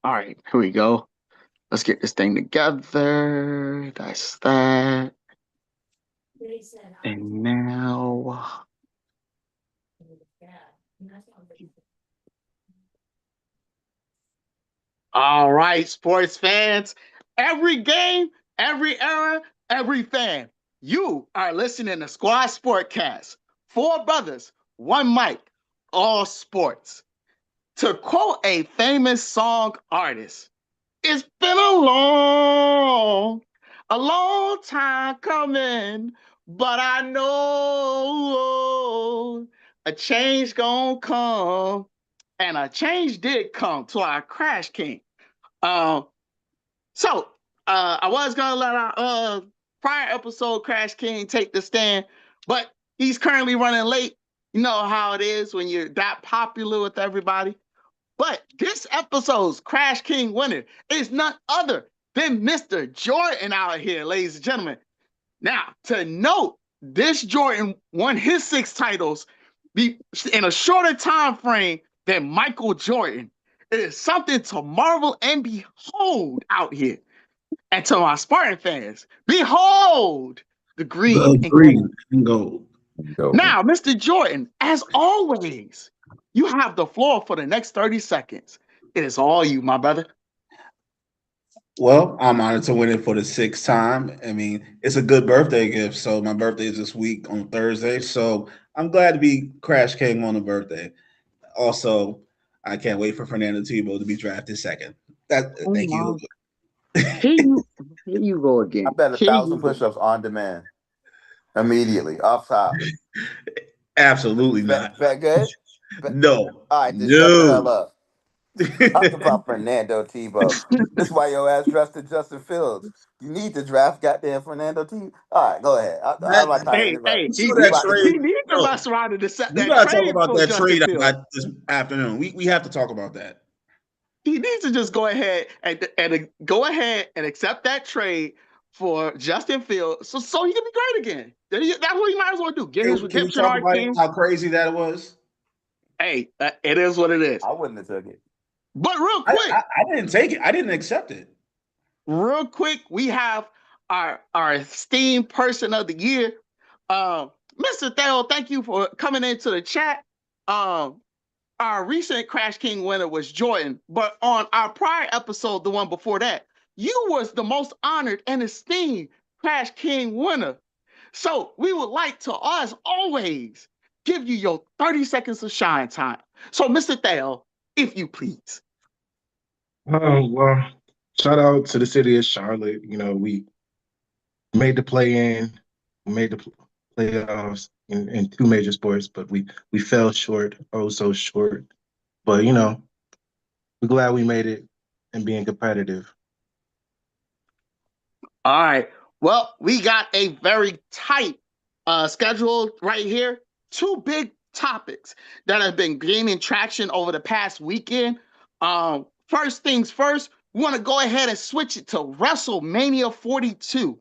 All right, here we go. Let's get this thing together. That's that. And now, all right, sports fans, every game, every era, every fan. You are listening to Squad Sportcast. Four brothers, one mic, all sports. To quote a famous song artist, it's been a long time coming, but I know a change gonna come, and a change did come to our Crash King. Um, I was gonna let our prior episode Crash King take the stand, but he's currently running late. You know how it is when you're that popular with everybody. But this episode's Crash King winner is none other than Mr. Jordan out here, ladies and gentlemen. Now, to note, this Jordan won his 6 titles in a shorter time frame than Michael Jordan. It is something to marvel and behold out here. And to my Spartan fans, behold the green The and green gold. and gold. Now, Mr. Jordan, as always, you have the floor for the next 30 seconds. It is all you, my brother. Well, I'm honored to win it for the 6th time. I mean, it's a good birthday gift. So my birthday is this week on Thursday. So I'm glad to be Crash King on the birthday. Also, I can't wait for Fernando Tebow to be drafted second. Oh Thank you. my. Here you, here you go again. I bet Here 1,000 you go. push-ups on demand immediately off top. Absolutely not. Bet good. No. All right, then shut the hell No. up. Talk about Fernando Tebow. This is why your ass drafted Justin Fields. You need to draft goddamn Fernando Tebow. All right, go ahead. I'm not trying to Hey, interrupt. hey, he So that needs, About to trade. get he needs the No, best rider to set we that gotta talk trade about for that Justin trade I Fields. got this afternoon. We have to talk about that. He needs to just go ahead and go ahead and accept that trade for Justin Fields so he can be great again. That's what he might as well do. Get his Can we redemption talk arc about in. how crazy that was? Hey, it is what it is. I wouldn't have took it. But real I, quick, I, I didn't take it. I didn't accept it. we have our esteemed person of the year, Mr. Theo. Thank you for coming into the chat. Our recent Crash King winner was Jordan, but on our prior episode, the one before that, you was the most honored and esteemed Crash King winner. So we would like to, as always, give you your 30 seconds of shine time. So, Mr. Theo, if you please. Well, shout out to the city of Charlotte. We made the play in, we made the playoffs in 2 major sports, but we fell short, oh so short. But we're glad we made it and being competitive. All right. Well, we got a very tight schedule right here. 2 big topics that have been gaining traction over the past weekend. First things first, we want to go ahead and switch it to WrestleMania 42.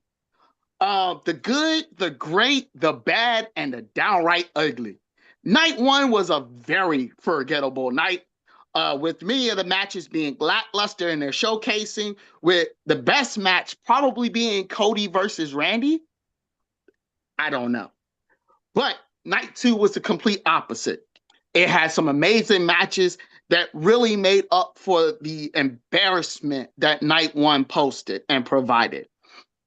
The good, the great, the bad, and the downright ugly. Night one was a very forgettable night, with many of the matches being lackluster in their showcasing, with the best match probably being Cody versus Randy. I don't know. But night two was the complete opposite. It had some amazing matches that really made up for the embarrassment that night one posted and provided.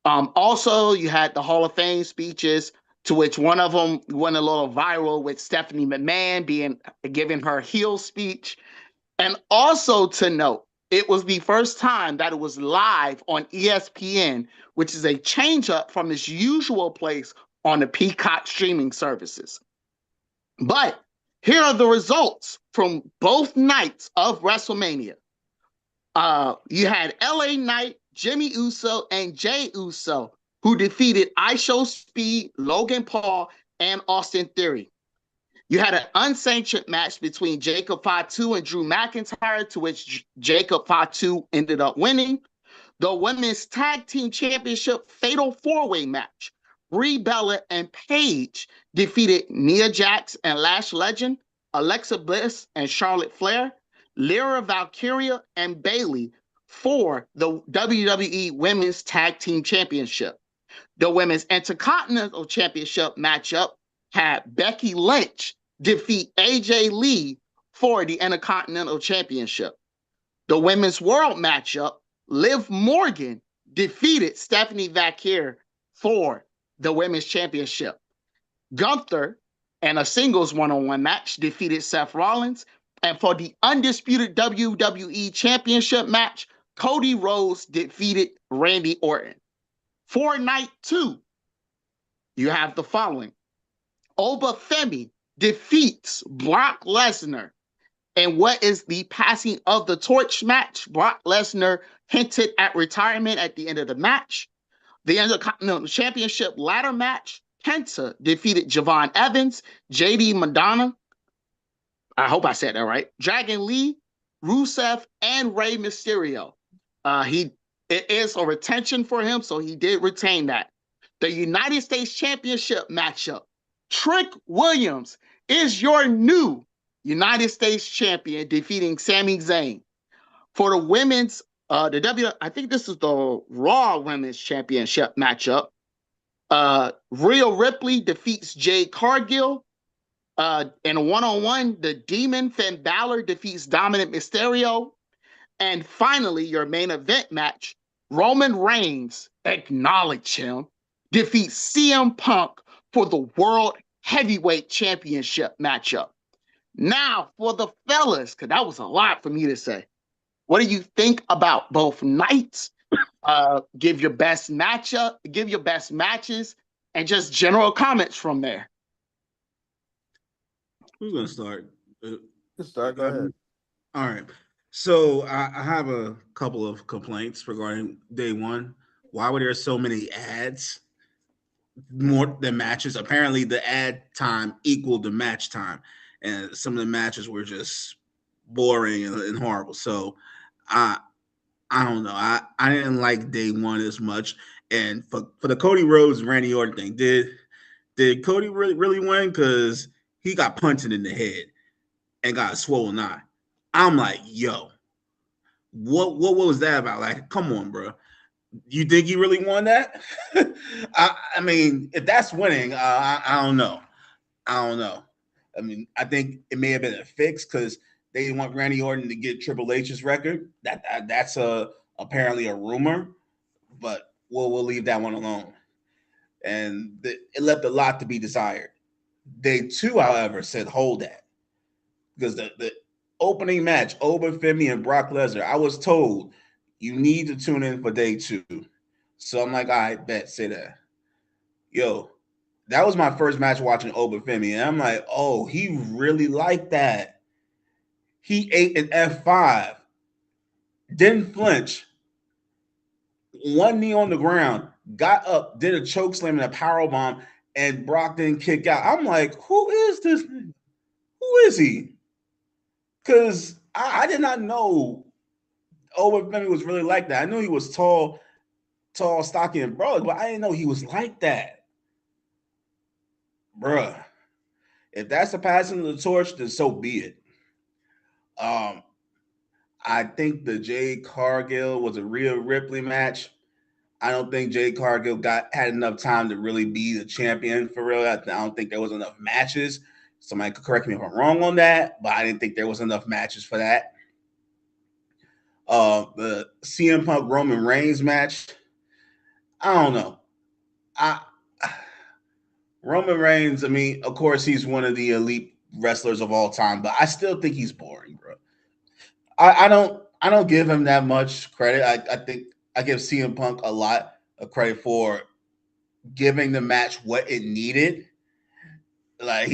Also, you had the Hall of Fame speeches, to which one of them went a little viral with Stephanie McMahon giving her heel speech. And also to note, it was the first time that it was live on ESPN, which is a change up from its usual place on the Peacock streaming services. But here are the results from both nights of WrestleMania. You had LA Knight, Jimmy Uso, and Jay Uso, who defeated IShowSpeed, Logan Paul, and Austin Theory. You had an unsanctioned match between Jacob Fatu and Drew McIntyre, to which Jacob Fatu ended up winning. The Women's Tag Team Championship Fatal 4-Way match. Brie Bella and Paige defeated Nia Jax and Lash Legend, Alexa Bliss and Charlotte Flair, Lyra Valkyria and Bayley for the WWE Women's Tag Team Championship. The Women's Intercontinental Championship matchup had Becky Lynch defeat AJ Lee for the Intercontinental Championship. The Women's World matchup, Liv Morgan defeated Stephanie Vaquer for the Women's Championship. Gunther, in a singles one-on-one match, defeated Seth Rollins. And for the undisputed WWE Championship match, Cody Rhodes defeated Randy Orton. For night 2, you have the following. Oba Femi defeats Brock Lesnar. And what is the passing of the torch match? Brock Lesnar hinted at retirement at the end of the match. The Intercontinental Championship ladder match, Penta defeated Javon Evans, JD Madonna, I hope I said that right, Dragon Lee, Rusev, and Rey Mysterio. It is a retention for him, so he did retain that. The United States Championship matchup, Trick Williams is your new United States champion, defeating Sami Zayn. For the women's, I think this is the Raw Women's Championship matchup. Rhea Ripley defeats Jade Cargill. In a one-on-one, the Demon Finn Balor defeats Dominic Mysterio. And finally, your main event match, Roman Reigns, acknowledge him, defeats CM Punk for the World Heavyweight Championship matchup. Now, for the fellas, because that was a lot for me to say. What do you think about both nights? Give your best matchup, give your best matches, and just general comments from there. Who's gonna start? Just start. Go ahead. All right. So I have a couple of complaints regarding day one. Why were there so many ads? More than matches. Apparently, the ad time equaled the match time, and some of the matches were just boring and horrible. So, I don't know. I didn't like day one as much. And for the Cody Rhodes Randy Orton thing, did Cody really win? Because he got punched in the head and got a swollen eye. I'm like, yo, what was that about? Like, come on, bro. You think he really won that? I mean, if that's winning, I don't know. I don't know. I mean, I think it may have been a fix because they didn't want Randy Orton to get Triple H's record. That's apparently a rumor, but we'll leave that one alone. And it left a lot to be desired. Day two, however, said hold that because the opening match, Oba Femi and Brock Lesnar, I was told you need to tune in for day two. So I'm like, all right, bet, say that. Yo, that was my first match watching Oba Femi. And I'm like, oh, he really liked that. He ate an F5, didn't flinch, one knee on the ground, got up, did a choke slam and a power bomb, and Brock didn't kick out. I'm like, who is this? Who is he? Because I did not know Oba Femi was really like that. I knew he was tall, stocky, and broad, but I didn't know he was like that. Bruh. If that's the passing of the torch, then so be it. I think the Jade Cargill was a Rhea Ripley match. I don't think Jade Cargill had enough time to really be the champion for real. I don't think there was enough matches. Somebody could correct me if I'm wrong on that, but I didn't think there was enough matches for that. The CM Punk Roman Reigns match, I don't know. Roman Reigns, I mean, of course, he's one of the elite wrestlers of all time, but I still think he's boring, bro. I don't give him that much credit. I think I give CM Punk a lot of credit for giving the match what it needed. Like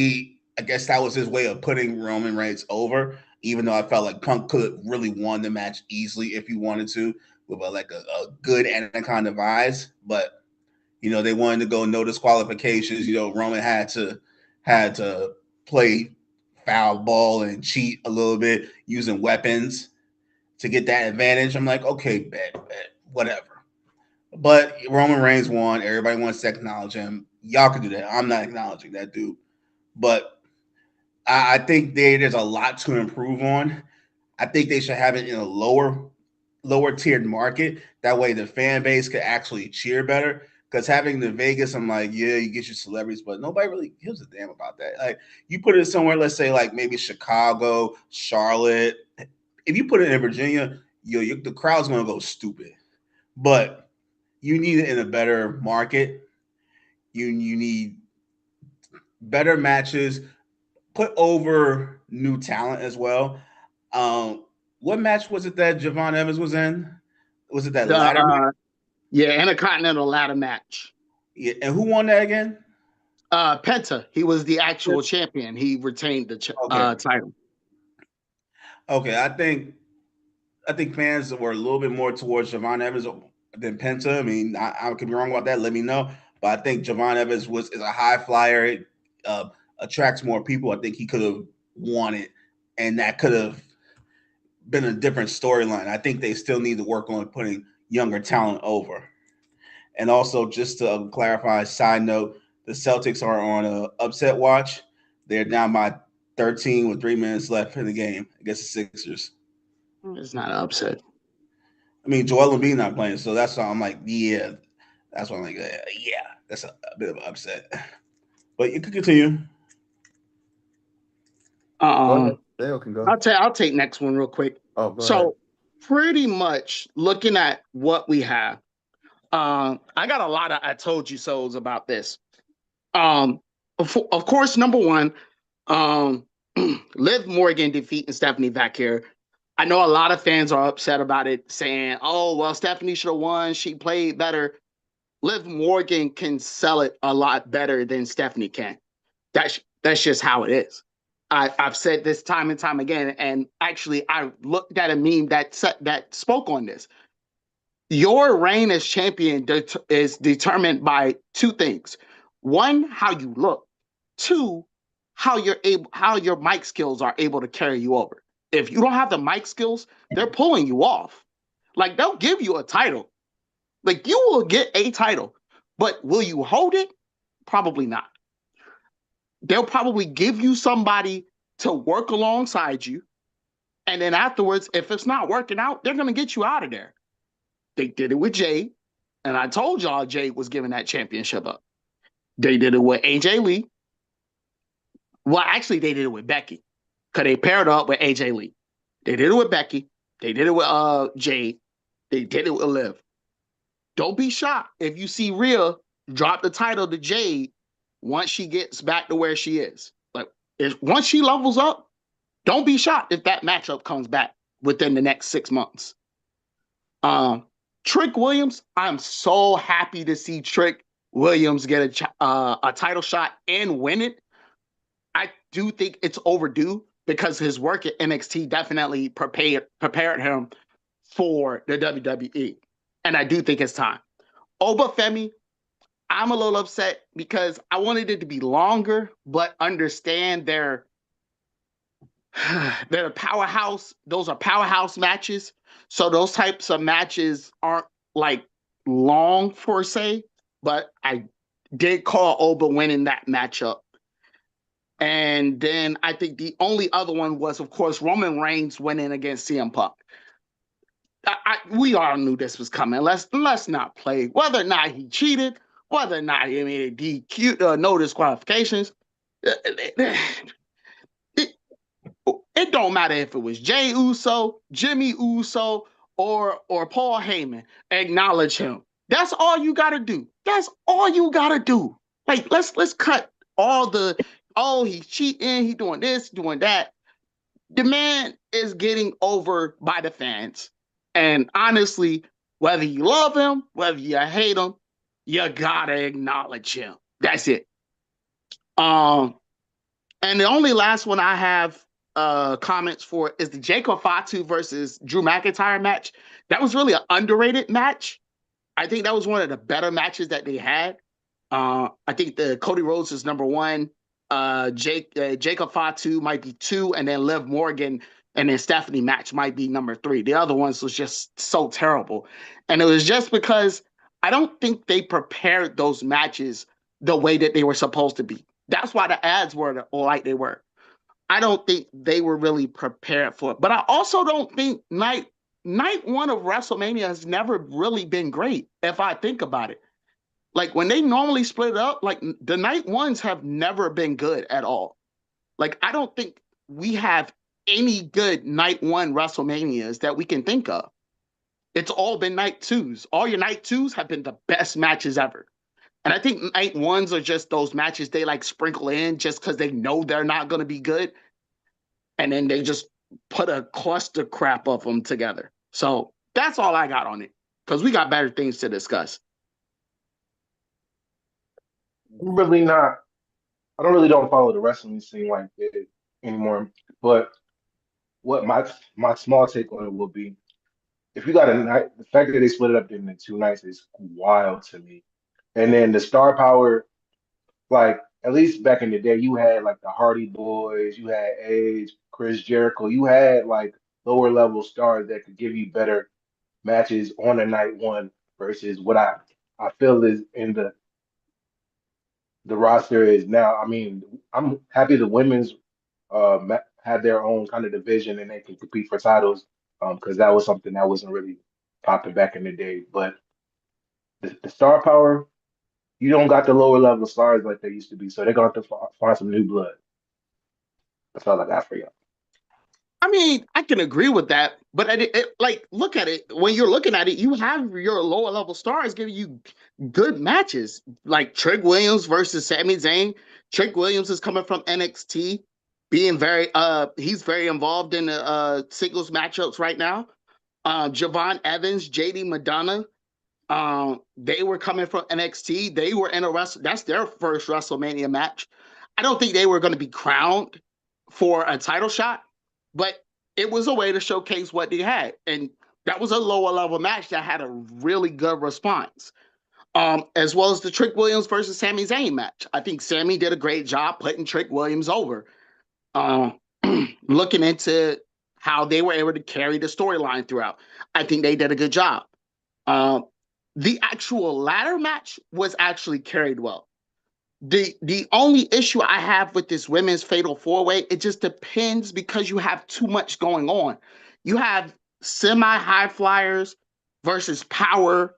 I guess that was his way of putting Roman Reigns over, even though I felt like Punk could have really won the match easily if he wanted to, with a good Anaconda vibes. But they wanted to go no disqualifications. Roman had to play foul ball and cheat a little bit using weapons to get that advantage. I'm like, okay, bet. whatever. But Roman Reigns won. Everybody wants to acknowledge him. Y'all can do that. I'm not acknowledging that dude. But I think there's a lot to improve on. I think they should have it in a lower tiered market. That way the fan base could actually cheer better. Because having the Vegas, I'm like, yeah, you get your celebrities, but nobody really gives a damn about that. Like you put it somewhere, let's say like maybe Chicago, Charlotte. If you put it in Virginia, the crowd's gonna go stupid. But you need it in a better market. You need better matches. Put over new talent as well. What match was it that Javon Evans was in? Was it that The ladder match? Yeah, Intercontinental ladder match. Yeah, and who won that again? Penta, he was the actual champion. He retained the title. Okay, I think fans were a little bit more towards Javon Evans than Penta. I mean, I could be wrong about that. Let me know. But I think Javon Evans is a high flyer. Uh, Attracts more people. I think he could have won it, and that could have been a different storyline. I think they still need to work on putting younger talent over. And also, just to clarify, side note, the Celtics are on a upset watch. They're down by 13 with 3 minutes left in the game against the Sixers. It's not an upset. I mean, Joel Embiid not playing, so that's why I'm like, yeah, that's why I'm like, yeah, that's a bit of an upset. But you could continue. Go Um, ahead. Dale can go. I'll take next one real quick. Oh, go ahead. So pretty much looking at what we have, I got a lot of I told you so's about this. Of course, number one, Liv Morgan defeating Stephanie Vaquer. I know a lot of fans are upset about it, saying, "Oh, well, Stephanie should have won. She played better." Liv Morgan can sell it a lot better than Stephanie can. That's just how it is. I've said this time and time again, and actually, I looked at a meme that spoke on this. Your reign as champion is determined by two things: one, how you look; two, how your mic skills are able to carry you over. If you don't have the mic skills, they're pulling you off. Like they'll give you a title, like you will get a title, but will you hold it? Probably not. They'll probably give you somebody to work alongside you. And then afterwards, if it's not working out, they're going to get you out of there. They did it with Jade. And I told y'all Jade was giving that championship up. They did it with AJ Lee. Well, actually, they did it with Becky because they paired up with AJ Lee. They did it with Becky. They did it with Jade. They did it with Liv. Don't be shocked if you see Rhea drop the title to Jade once she gets back to where she is. Like, once she levels up, don't be shocked if that matchup comes back within the next 6 months. Trick Williams, I'm so happy to see Trick Williams get a title shot and win it. I do think it's overdue because his work at NXT definitely prepared him for the WWE. And I do think it's time. Obafemi, I'm a little upset because I wanted it to be longer, but understand they're a powerhouse. Those are powerhouse matches. So those types of matches aren't like long per se, but I did call Oba winning that matchup. And then I think the only other one was, of course, Roman Reigns winning against CM Punk. We all knew this was coming. Let's not play. Whether or not he cheated, whether or not he made a DQ, no disqualifications, it don't matter if it was Jey Uso, Jimmy Uso, or Paul Heyman. Acknowledge him. That's all you gotta do. That's all you gotta do. Like let's cut all the he's cheating, he doing this, doing that. The man is getting over by the fans. And honestly, whether you love him, whether you hate him, you gotta acknowledge him. That's it. And the only last one I have comments for is the Jacob Fatu versus Drew McIntyre match. That was really an underrated match. I think that was one of the better matches that they had. I think the Cody Rhodes is number one. Jacob Fatu might be two, and then Liv Morgan And then Stephanie match might be number 3. The other ones was just so terrible. And it was just because I don't think they prepared those matches the way that they were supposed to be. That's why the ads were like they were. I don't think they were really prepared for it. But I also don't think night one of WrestleMania has never really been great, if I think about it. Like when they normally split up, like the night ones have never been good at all. Like I don't think we have any good night one WrestleManias that we can think of. It's all been night twos. All your night twos have been the best matches ever. And I think night ones are just those matches they like sprinkle in just because they know they're not going to be good. And then they just put a cluster crap of them together. So that's all I got on it because we got better things to discuss. I'm really not. I don't really don't follow the wrestling scene like that anymore. But what my small take on it will be, if you got a night, the fact that they split it up into 2 nights is wild to me. And then the star power, like at least back in the day, you had like the Hardy Boys, you had Edge, Chris Jericho, you had like lower level stars that could give you better matches on a night one versus what I feel is in the roster is now. I mean, I'm happy the women's had their own kind of division and they can compete for titles because that was something that wasn't really popping back in the day. But the star power, you don't got the lower level stars like they used to be, so they're gonna have to find some new blood. That's all I got for you. I mean, I can agree with that, but like, look at it. When you're looking at it, you have your lower level stars giving you good matches, like Trick Williams versus Sami Zayn. Trick Williams is coming from NXT, being he's very involved in the singles matchups right now. Javon Evans, JD Madonna, they were coming from NXT. They were in a that's their first WrestleMania match. I don't think they were going to be crowned for a title shot, but it was a way to showcase what they had. And that was a lower level match that had a really good response. As well as the Trick Williams versus Sami Zayn match. I think Sami did a great job putting Trick Williams over. Um, Looking into how they were able to carry the storyline throughout, I think they did a good job. Um, the actual ladder match was actually carried well. The only issue I have with this women's fatal 4-way, it just depends because you have too much going on. You have semi high flyers versus power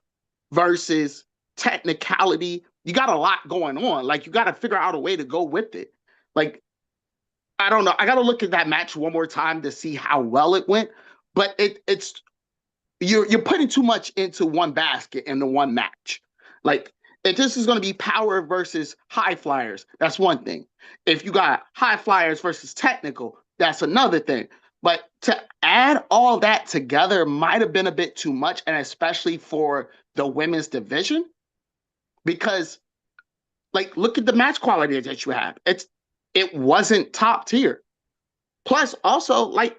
versus technicality. You got a lot going on. Like you got to figure out a way to go with it. Like I don't know. I got to look at that match one more time to see how well it went. But it's you're putting too much into one basket in the one match. Like if this is going to be power versus high flyers, that's one thing. If you got high flyers versus technical, that's another thing. But to add all that together might have been a bit too much, and especially for the women's division, because like look at the match quality that you have. It wasn't top tier. Plus, also like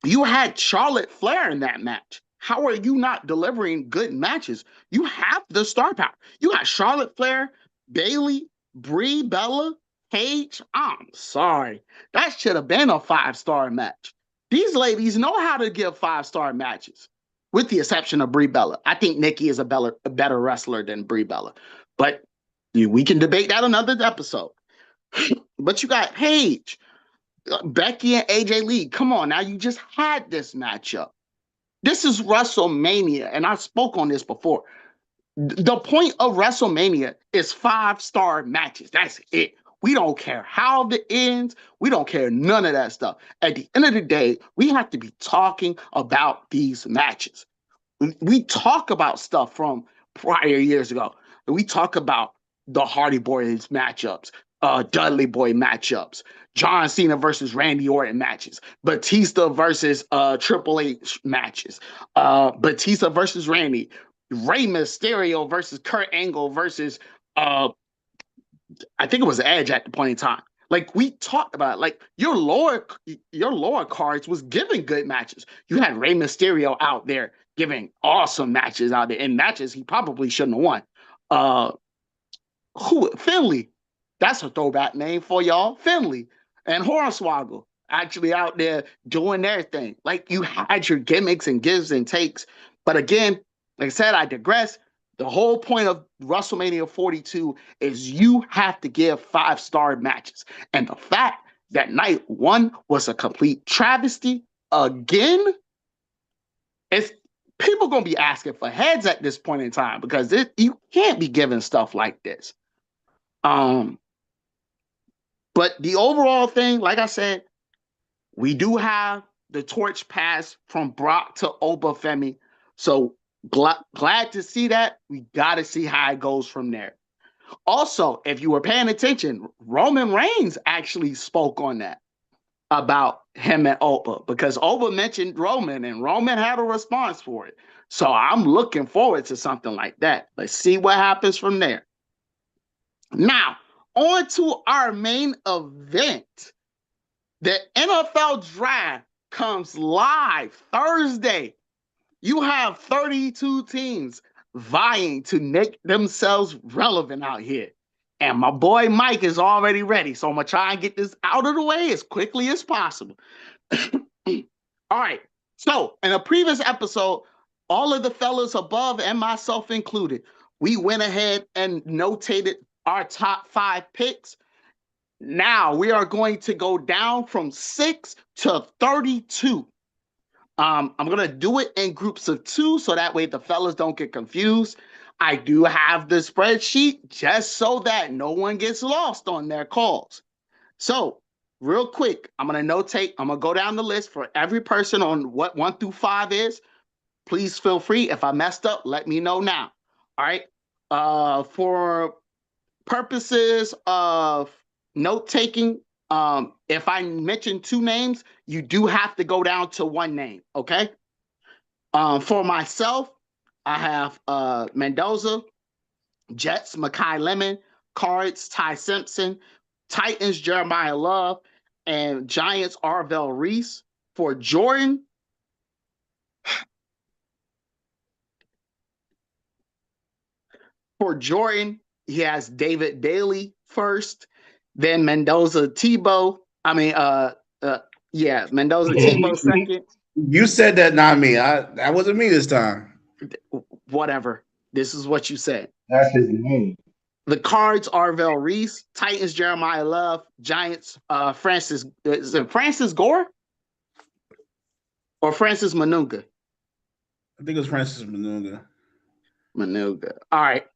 you had Charlotte Flair in that match. How are you not delivering good matches? You have the star power. You got Charlotte Flair, Bayley, Brie, Bella, Paige. I'm sorry. That should have been a 5-star match. These ladies know how to give 5-star matches, with the exception of Brie Bella. I think Nikki is a better wrestler than Brie Bella. But we can debate that another episode. But you got Paige, Becky and AJ Lee. Come on now, you just had this matchup. This is WrestleMania, and I spoke on this before. The point of WrestleMania is 5-star matches. That's it. We don't care how it ends. We don't care none of that stuff. At the end of the day, we have to be talking about these matches. We talk about stuff from prior years ago. We talk about the Hardy Boys matchups, Dudley Boy matchups, John Cena versus Randy Orton matches, Batista versus Triple H matches, Batista versus Randy, Rey Mysterio versus Kurt Angle versus I think it was Edge at the point in time. Like we talked about, like your lower cards was giving good matches. You had Rey Mysterio out there giving awesome matches out there, and matches he probably shouldn't have won. Uh, who Finley? That's a throwback name for y'all, Finley and Hornswoggle. actually out there doing their thing. Like you had your gimmicks and gives and takes. But again, like I said, I digress. The whole point of WrestleMania 42 is you have to give 5-star matches. And the fact that night one was a complete travesty again, it's people gonna be asking for heads at this point in time because you can't be giving stuff like this. But the overall thing, like I said, we do have the torch pass from Brock to Obafemi. So glad to see that. We got to see how it goes from there. Also, if you were paying attention, Roman Reigns actually spoke on that about him and Oba because Oba mentioned Roman and Roman had a response for it. So I'm looking forward to something like that. Let's see what happens from there. Now, on to our main event. The NFL draft comes live Thursday. You have 32 teams vying to make themselves relevant out here. And my boy Mike is already ready. So I'm going to try and get this out of the way as quickly as possible. All right. So in a previous episode, all of the fellas above and myself included, we went ahead and notated our top 5 picks. Now we are going to go down from 6 to 32. I'm going to do it in groups of 2 so that way the fellas don't get confused. I do have the spreadsheet just so that no one gets lost on their calls. So real quick, I'm going to notate, I'm going to go down the list for every person on what 1 through 5 is. Please feel free. If I messed up, let me know now. All right. For purposes of note taking, if I mention 2 names, you do have to go down to 1 name, okay? For myself, I have Mendoza, Jets, Makai Lemon, Cards, Ty Simpson, Titans, Jeremiah Love, and Giants, Arvell Reese. For Jordan, he has David Bailey first, then Mendoza Tebow. Mendoza Tebow second. You said that, not me. That wasn't me this time. Whatever. This is what you said. That's his name. The Cards, Arvell Reese, Titans, Jeremiah Love, Giants, Francis. Is it Francis Gore or Francis Manunga? I think it was Francis Manunga. All right.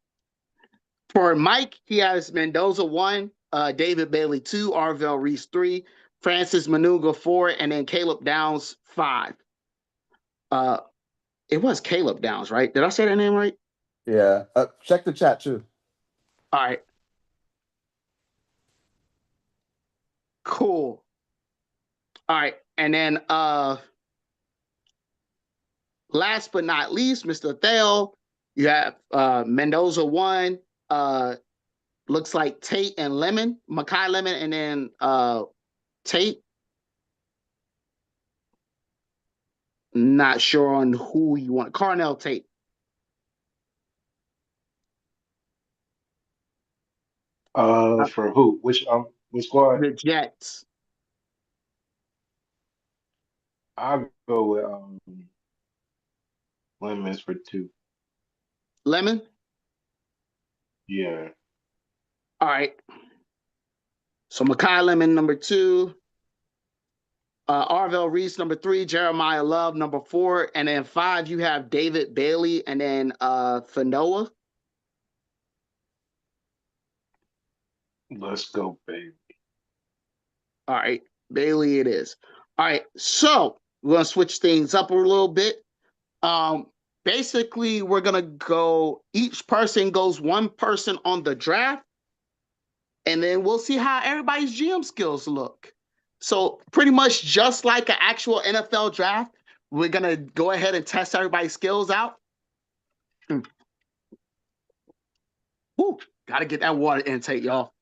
For Mike, he has Mendoza 1, David Bailey 2, Arvell Reese 3, Francis Manunga 4, and then Caleb Downs 5. It was Caleb Downs, right? Did I say that name right? Yeah. Check the chat too. All right. Cool. All right. And then last but not least, Mr. Thale, you have Mendoza 1, looks like Tate and Lemon, Makai Lemon, and then Tate. Not sure on who you want. Carnell Tate. For who? Which squad? The Jets. I'll go with Lemons for 2. Lemon? Yeah. All right. So Makai Lemon, number 2. Arvell Reese, number 3. Jeremiah Love, number 4. And then 5, you have David Bailey and then Fanoa. Let's go, baby. All right. Bailey it is. All right. So we're going to switch things up a little bit. Basically, we're going to go, each person goes 1 person on the draft. And then we'll see how everybody's GM skills look. So pretty much just like an actual NFL draft, we're going to go ahead and test everybody's skills out. Woo, got to get that water intake, y'all.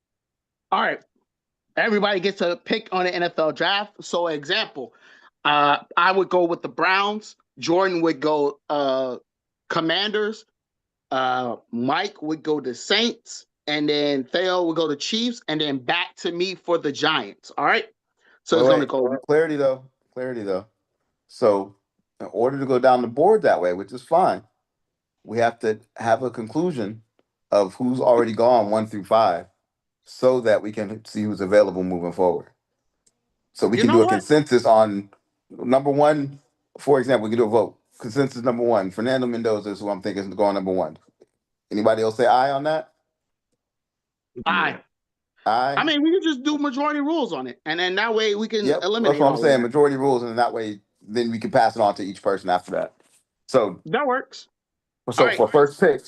All right. Everybody gets a pick on the NFL draft. So example, I would go with the Browns. Jordan would go Commanders. Mike would go to Saints. And then Theo would go to Chiefs. And then back to me for the Giants. All right. So it's going to Wait. go. Clarity though. Clarity though. So, in order to go down the board that way, which is fine, we have to have a conclusion of who's already gone 1 through 5, so that we can see who's available moving forward. So we You can know do a what? consensus on number one. For example, we can do a vote. Consensus number one. Fernando Mendoza is who I'm thinking is going number one. Anybody else say aye on that? I. Yeah. I Aye. mean, we can just do majority rules on it, and then that way we can Yep. That's eliminate what I'm all of saying. that. Majority rules, and that way, then we can pass it on to each person after that. So, That works. All so right. for first pick,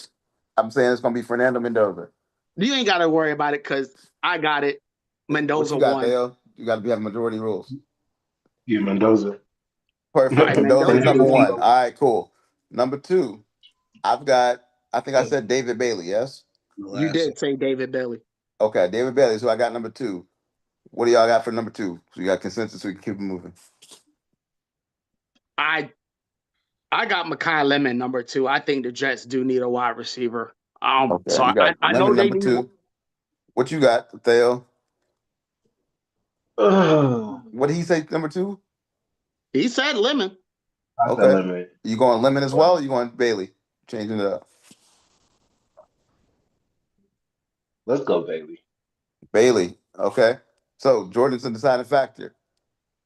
I'm saying it's going to be Fernando Mendoza. You ain't got to worry about it because I got it. What Mendoza you got, won. Dale? You got to have majority rules. Yeah, Mendoza. All Perfect. right, Mendoza's Mendoza number won. one. All right, cool. Number two, I've got. I think I said David Bailey. Yes. The You last one. did say David Bailey. Okay, David Bailey. So I got number two. What do y'all got for number two? So you got consensus. So we can keep it moving. I I got Makai Lemon number 2. I think the Jets do need a wide receiver. So Okay, you got I know Lemon they number need. two. What you got, Theo? Oh, What did he say? Number two. He said Lemon. I said Okay. Lemon. You going Lemon as well? Or you going Bailey? Changing it up. Let's go, Bailey. Bailey. Okay. So Jordan's the deciding factor.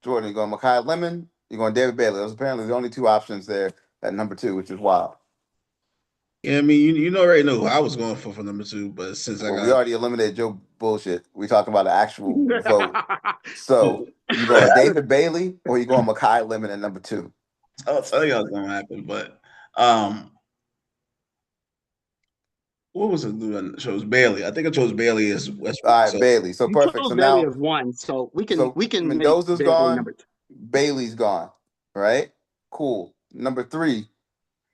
Jordan, you going Makai Lemon? You going David Bailey? Those are apparently the only two options there at number two, which is wild. Yeah, I mean, you already know who I was going for number two, but since I Well, we got already eliminated Joe bullshit. We talking about the actual vote. yeah, So you going David Bailey or you going Makai Lemon at number two? I'll tell you what's gonna happen, but um, what was it that chose Bailey? I think I chose Bailey as West. All right, So Bailey. So You perfect. chose So Bailey now, as 1, so so we can make Mendoza's Bailey gone, number 2. Bailey's gone. Right? Cool. Number three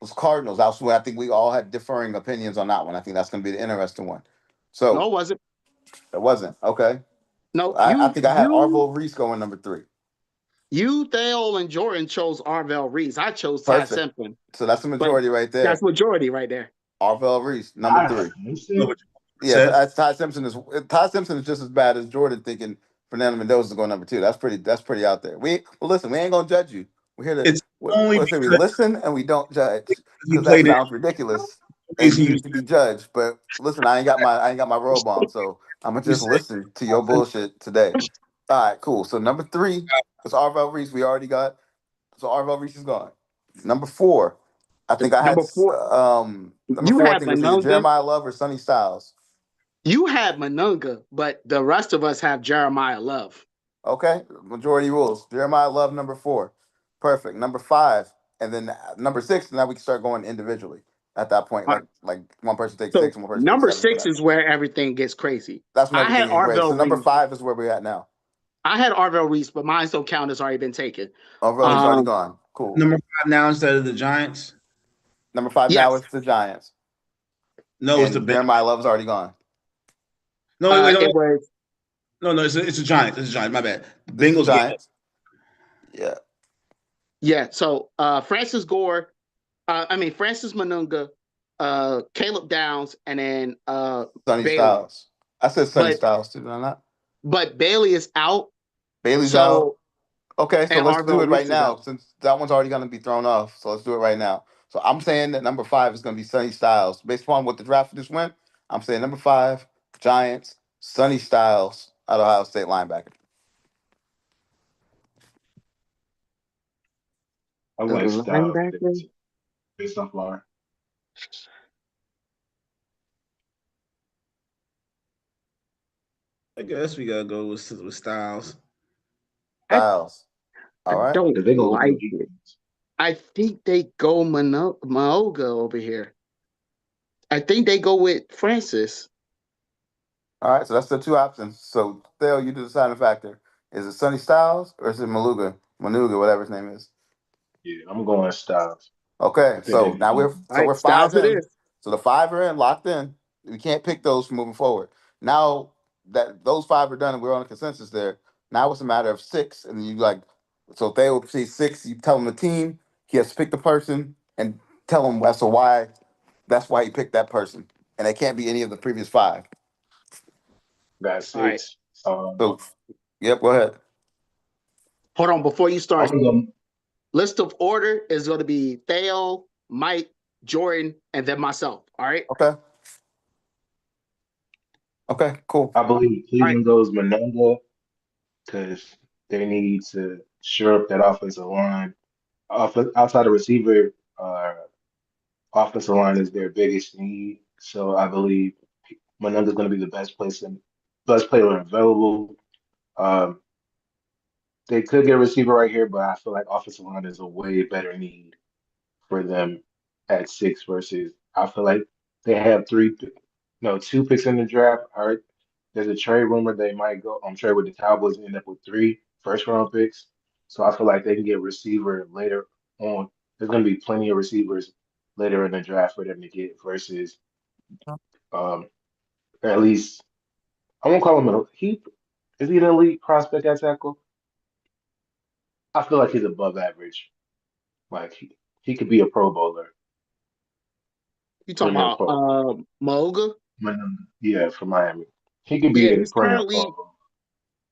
was Cardinals. I think we all had differing opinions on that one. I think that's going to be the interesting one. No, So it wasn't. it wasn't okay. So No, I think I had Arvo Reese going number three. Theo, and Jordan chose Arvell Reese. I chose Ty Perfect. Simpson, So that's the but majority right that's there. majority right there. Arvell Reese, number I three. know what you Yeah, said. Ty Simpson is just as bad as Jordan thinking Fernando Mendoza is going number two. That's pretty out there. Listen, we ain't gonna judge you. We're here to It's only we because listen and we don't judge he because that played it. sounds ridiculous and Reason you you need to be judged. But listen, I ain't got my robe on, so I'm gonna you just said listen to your bullshit today. All right, cool. So number three is Arvell Reese. We already got. So Arvell Reese is gone. Number four, I think I had Number 4, number you four. I had think it was either Manunga. Jeremiah Love or Sonny Styles. You had Manunga, but the rest of us have Jeremiah Love. Okay, majority rules. Jeremiah Love number four, perfect. Number five, and then number six. Now we can start going individually. At that point, All right. like one person takes So six, one person takes number seven for 6 that. is where everything gets crazy. That's when I everything had is great. So Arvell number Reese. five is where we're at now. I had Arvell Reese, but mine don't count as already been taken. Overall, he's already Um, gone. Cool. number 5 now instead of the Giants. Number five now yes, is the Giants, No, it's the and Bengals. Jeremiah Love's already gone. No, wait, it was no, it's a Giants. It's a Giants. My bad. The This is the Bengals get it. Giants. Yeah, yeah. So Francis Gore, Francis Manunga, Caleb Downs, and then Sonny Bailey. Styles. I said Sonny But Styles too, did I not? Bailey is out. Bailey's out. So Okay, so and let's do Arvell it right Reese is now out. since that one's already going to be thrown off. So let's do it right now. So I'm saying that number five is going to be Sonny Styles. Based upon what the draft just went, I'm saying number five, Giants, Sonny Styles out of Ohio State linebacker. I The went Styles linebacker. based on Florida. I guess we gotta go with Styles. I Styles. I All right. don't Because they go with like the it. I think they go Maoga over here. I think they go with Francis. All right. So that's the two options. So Theo, you the deciding factor. Is it Sonny Styles or is it Manuga, whatever his name is? Yeah, I'm going Styles. Okay, I think they so can now do we're it. All so right, we're Styles five it in. is. So the five are in, locked in. We can't pick those from moving forward. Now that those five are done and we're on a consensus there, now it's a matter of six. And you like, so if they would say six, you tell him the team, he has to pick the person and tell him that's why he picked that person. And it can't be any of the previous five. Got All right. 6. So yep, go ahead. Hold on, before you I'm start, gonna go. list of order is going to be Theo, Mike, Jordan, and then myself. All right. Okay. Okay. Cool. I believe All right. Cleveland goes Mononga because they need to shore up that offensive line. Outside of receiver, offensive line is their biggest need. So I believe Mononga is going to be the best player available. Um, they could get a receiver right here, but I feel like offensive line is a way better need for them at six versus I feel like they have no, two picks in the draft. All right. There's a trade rumor they might go on trade with the Cowboys and end up with 3 first round picks. So I feel like they can get receiver later on. There's gonna be plenty of receivers later in the draft for them to get versus um at least I won't call him is he an elite prospect at tackle? I feel like he's above average. Like he could be a pro bowler You talking perennial about pro bowler. Moga? Yeah, for Miami. He could be Yeah, a perennial pro bowler.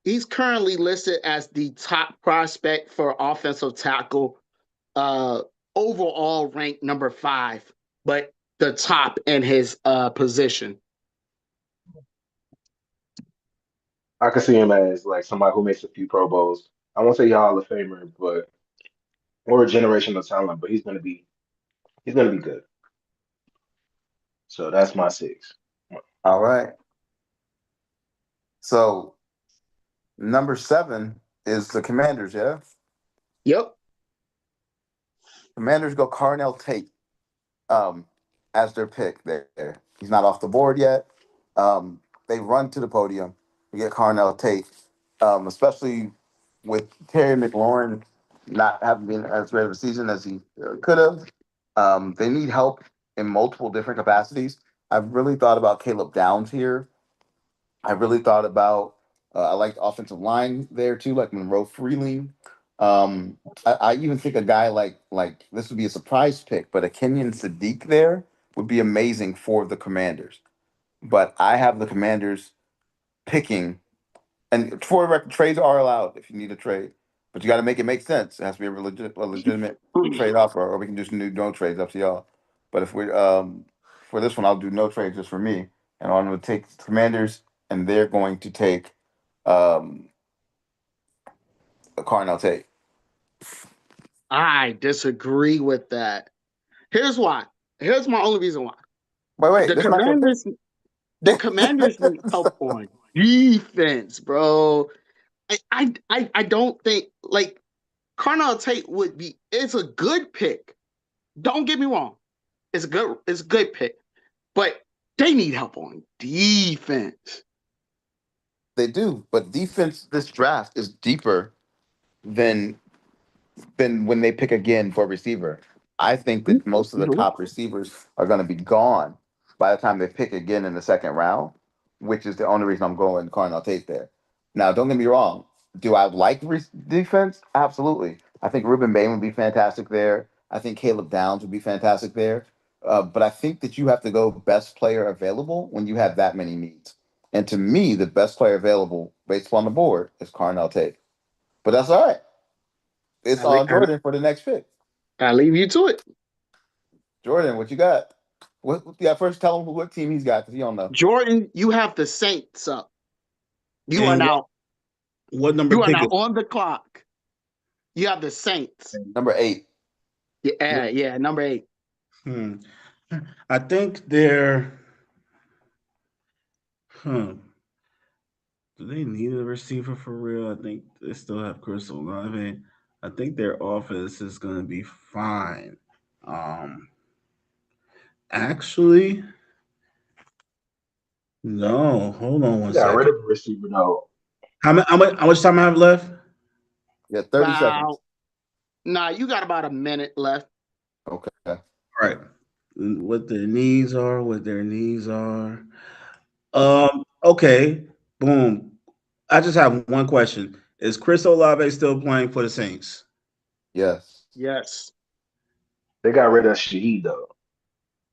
he's currently listed as the top prospect for offensive tackle, uh, overall ranked number 5, but the top in his position. I could see him as like somebody who makes a few Pro Bowls. I won't say Hall of Famer, but or a generational talent, but he's gonna be good. So that's my six. All right. So number 7 is the Commanders. Yeah. Yep. Commanders go Carnell Tate um, as their pick there. He's not off the board yet. They run to the podium to get Carnell Tate, especially with Terry McLaurin not having been as great of a season as he could have. They need help in multiple different capacities. I've really thought about Caleb Downs here. I really thought about I liked offensive line there too, like Monroe Freeling. I even think a guy like this would be a surprise pick, but a Kenyon Sadiq there would be amazing for the Commanders. But I have the Commanders picking, and for the record, trades are allowed if you need a trade, but you got to make it make sense. It has to be a legitimate trade offer, or we can just do no trades. Up to y'all. But if we for this one, I'll do no trades just for me, and I'm going to take the Commanders, and they're going to take um, a Carnell Tate. I disagree with that. Here's why. Here's my only reason why. Wait, The this is not your pick. Commanders, the Commanders need help on defense, bro. I don't think like Carnell Tate would be. It's a good pick. Don't get me wrong. It's a good pick, but they need help on defense. They do, but defense this draft is deeper than when they pick again for receiver. I think that most of the top receivers are going to be gone by the time they pick again in the second round, which is the only reason I'm going Carnell Tate there. Now, don't get me wrong. Do I like defense? Absolutely. I think Ruben Bain would be fantastic there. I think Caleb Downs would be fantastic there. But I think that you have to go best player available when you have that many needs. And to me, the best player available based upon the board is Carnell Tate. But that's all right. It's I, le- on Jordan for the next pick. I leave you to it. Jordan, what you got? Yeah, first tell him what team he's got because he don't know. Jordan, you have the Saints up. You are And now what number you are pick now is on the clock. You have the Saints. Number 8. Yeah, number 8. hmm. I think they're huh. Do they need a receiver for real? I think they still have Chris Olave. I think their offense is gonna be fine. Um actually, no, hold on They one got rid second. of a receiver though. How much time I have left? Yeah, 30 Wow. seconds. Nah, you got about a minute left. Okay. All right. What their needs are. Okay. Boom. I just have one question. Is Chris Olave still playing for the Saints? Yes, Yes. They got rid of Shaheed though.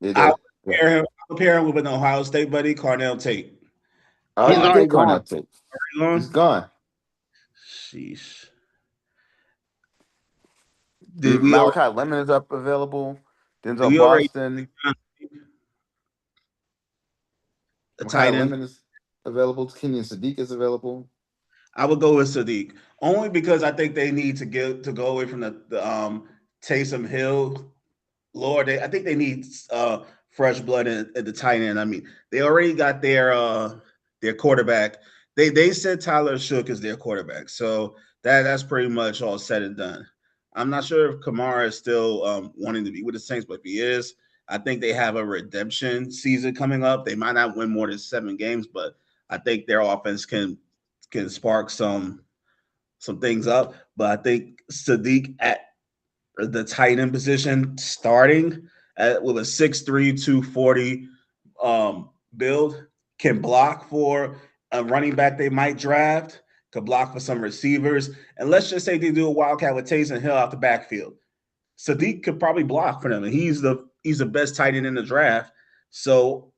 they I did. would Yeah. pair him with an Ohio State buddy, Carnell Tate. I He's already Uh, already did gone. Carnell Tate. you He's on? gone. Sheesh. Did we already? Malachi Lemon is up available. Did Denzel we already? Boston. A tight Malachi end. Lemon is available. Kenyon Sadiq is available. I would go with Sadiq only because I think they need to go away from the Taysom Hill. Lord, I think they need fresh blood at the tight end. I mean, they already got their quarterback. They said Tyler Shook is their quarterback, so that's pretty much all said and done. I'm not sure if Kamara is still wanting to be with the Saints, but if he is, I think they have a redemption season coming up. They might not win more than 7 games, but I think their offense can spark some things up. But I think Sadiq at the tight end position starting with a 6'3", 240 build can block for a running back they might draft, could block for some receivers. And let's just say they do a wildcat with Taysom Hill out the backfield. Sadiq could probably block for them, and he's the best tight end in the draft. So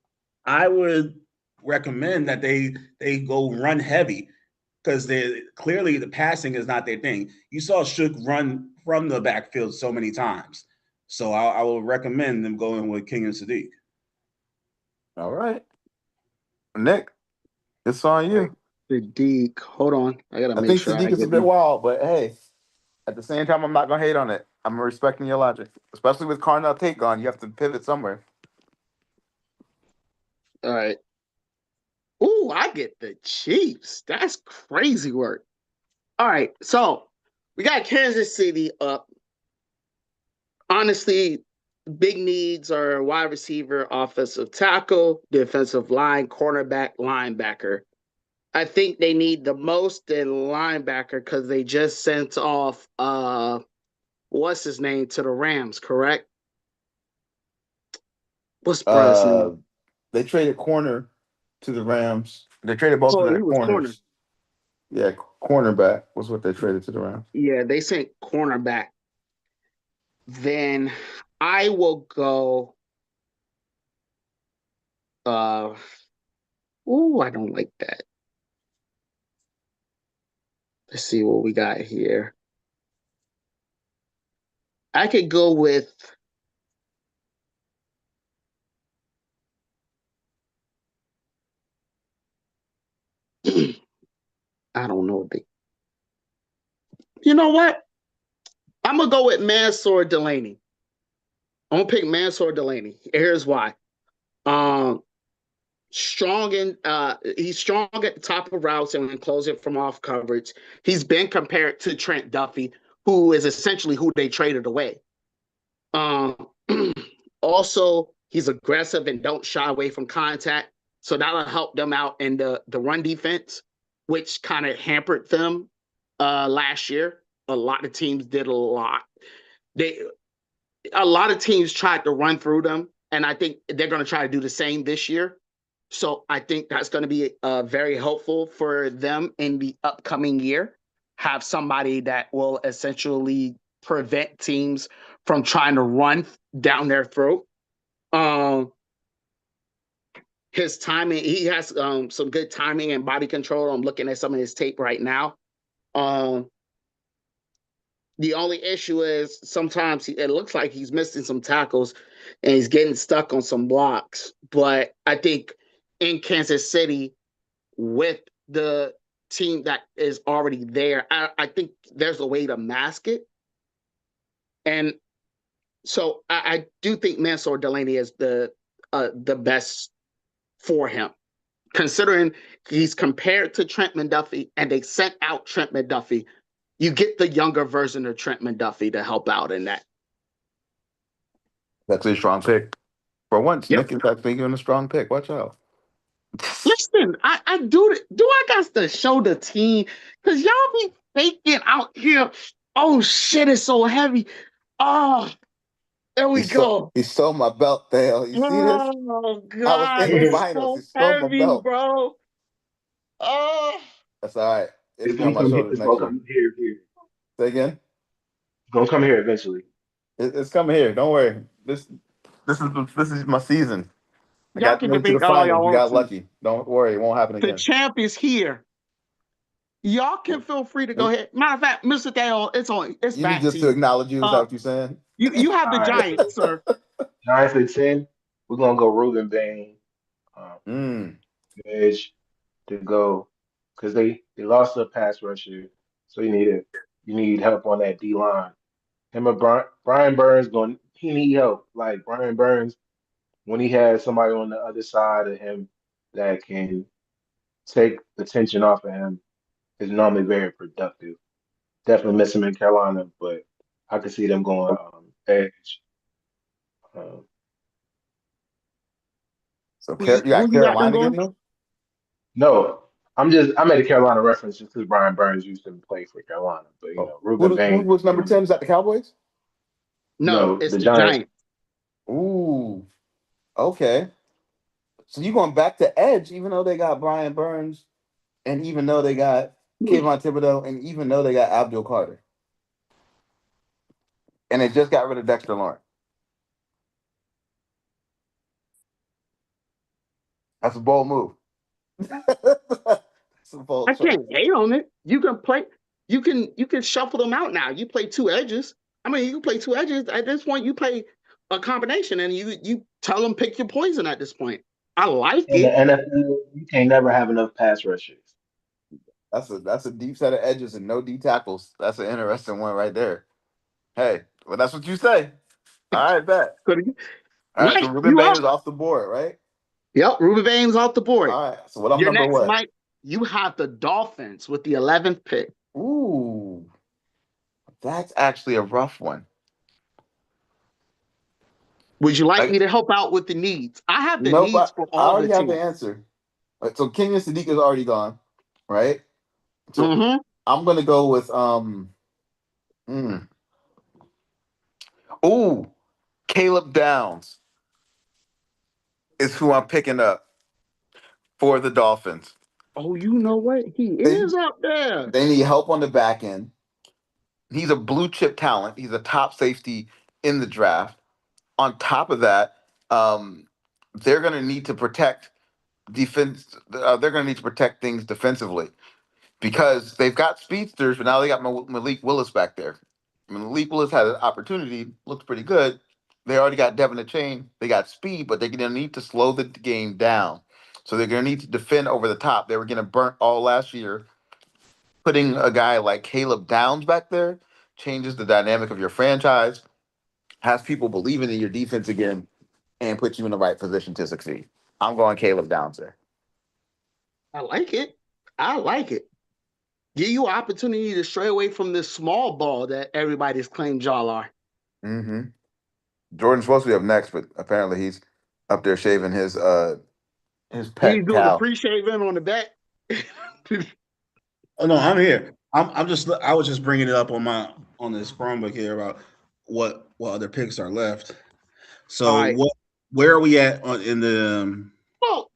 I would recommend that they go run heavy because they clearly the passing is not their thing. You saw Shook run from the backfield so many times. So I will recommend them going with King and Sadiq. All right, Nick, it's on Right. you. Sadiq. Hold on. I gotta I make think sure I Sadiq is a get bit them. wild, but hey, at the same time, I'm not gonna hate on it. I'm respecting your logic, especially with Carnell Tate gone. You have to pivot somewhere. All right. Ooh, I get the Chiefs. That's crazy work. All right. So we got Kansas City up. Honestly, big needs are wide receiver, offensive tackle, defensive line, cornerback, linebacker. I think they need the most in linebacker because they just sent off what's his name to the Rams, correct? What's bruh's Uh, name? they traded corner to the Rams. They traded both of Oh, their he was corner. corners. Yeah, cornerback was what they traded to the Rams. Yeah, they sent cornerback. Then I will go uh I don't like that. Let's see what we got here. I could go with I don't know. You know what? I'm gonna go with Mansour Delaney. I'm gonna pick Mansour Delaney. Here's why. Um, strong in he's strong at the top of routes and closing from off coverage. He's been compared to Trent Duffy, who is essentially who they traded away. Um, also, he's aggressive and don't shy away from contact, so that'll help them out in the run defense, which kind of hampered them last year. A lot of teams did a lot. They a lot of teams tried to run through them, and I think they're going to try to do the same this year. So I think that's going to be very helpful for them in the upcoming year. Have somebody that will essentially prevent teams from trying to run down their throat. Um, his timing, he has some good timing and body control. I'm looking at some of his tape right now. Um, The only issue is sometimes it looks like he's missing some tackles and he's getting stuck on some blocks. But I think in Kansas City, with the team that is already there, I think there's a way to mask it. And so I do think Mansour Delaney is the best for him, considering he's compared to Trent McDuffie and they sent out Trent McDuffie. You get the younger version of Trent McDuffie to help out in that. That's a strong pick. For once, Yep. Nick is actually giving a strong pick. Watch out. Listen, I do I got to show the team because y'all be faking out here. Oh shit, it's so heavy. Oh, there we go. He stole my belt, Dale. You see this? Oh I was god, in the it's finals. He so stole my heavy, belt. bro. Oh, That's all right. It'll It's be on gonna my come here. shoulders It's next gonna year. come here. Here. Say again. It's gonna come here eventually. It's coming here. Don't worry. This is my season. I y'all got can made to the debate all y'all finals. We want got to. lucky. Don't worry. It won't happen The again. champ is here. Y'all can feel free to go You ahead. Matter of fact, Mr. Dale, it's need back to just to you. acknowledge you. Is that Uh, what you're saying? you have All the right. Giants, sir. Giants at 10. We're gonna go Ruben Bain, Mm. edge to go because they lost their pass rusher, so you need help on that D line. Him and Brian Burns going he need help. Like Brian Burns, when he has somebody on the other side of him that can take the tension off of him, is normally very productive. Definitely miss him in Carolina, but I could see them going edge. Um, So you Who got you got them Carolina going? getting them? no, I made a Carolina reference just because Brian Burns used to play for Carolina, but Oh, Ruben who Bain, was number 10? Is that the Cowboys? No, no, it's the the Giants. Giants. Ooh, okay. So you going back to edge, even though they got Brian Burns, and even though they got Kayvon Thibodeau, and even though they got Abdul Carter, and they just got rid of Dexter Lawrence. That's a bold move. That's a bold I choice. can't hate on it. You can play. You can shuffle them out now. You play two edges. I mean, you can play two edges. At this point, you play a combination, and you tell them pick your poison. At this point, I like In the it. NFL, you can't never have enough pass rushers. That's a deep set of edges and no D tackles. That's an interesting one right there. Hey, well, that's what you say. All right, bet. All right, so Mike, Ruben you Bain up? is off the board, right? Yep, Ruben Bain's off the board. All right. So what I'm Your number next, what? Mike. You have the Dolphins with the 11th pick. Ooh, that's actually a rough one. Would you like Like, me to help out with the needs? I have the nope, needs for I all the already have the teams. answer. So Kenyon Sadiq is already gone, right? So Mm-hmm. I'm gonna go with mm, ooh, Caleb Downs is who I'm picking up for the Dolphins. Oh, you know what? He They is up there. they need help on the back end. He's a blue chip talent. He's a top safety in the draft. On top of that, they're going to need to protect defense. They're going to need to protect things defensively because they've got speedsters, but now they got Malik Willis back there. Malik Willis had an opportunity, looked pretty good. They already got Devin Chain. They got speed, but they're going to need to slow the game down. So they're going to need to defend over the top. They were getting burnt all last year. Putting a guy like Caleb Downs back there changes the dynamic of your franchise, has people believing in your defense again, and puts you in the right position to succeed. I'm going Caleb Downs there. I like it. I like it. Give you an opportunity to stray away from this small ball that everybody's claimed y'all are. Mm-hmm. Jordan's supposed to be up next, but apparently he's up there shaving his He's pet doing the cow. pre-shaving on the back. Oh no, I'm here. I was just bringing it up on this Chromebook here about what other picks are left. All So right. where are we at in the Well,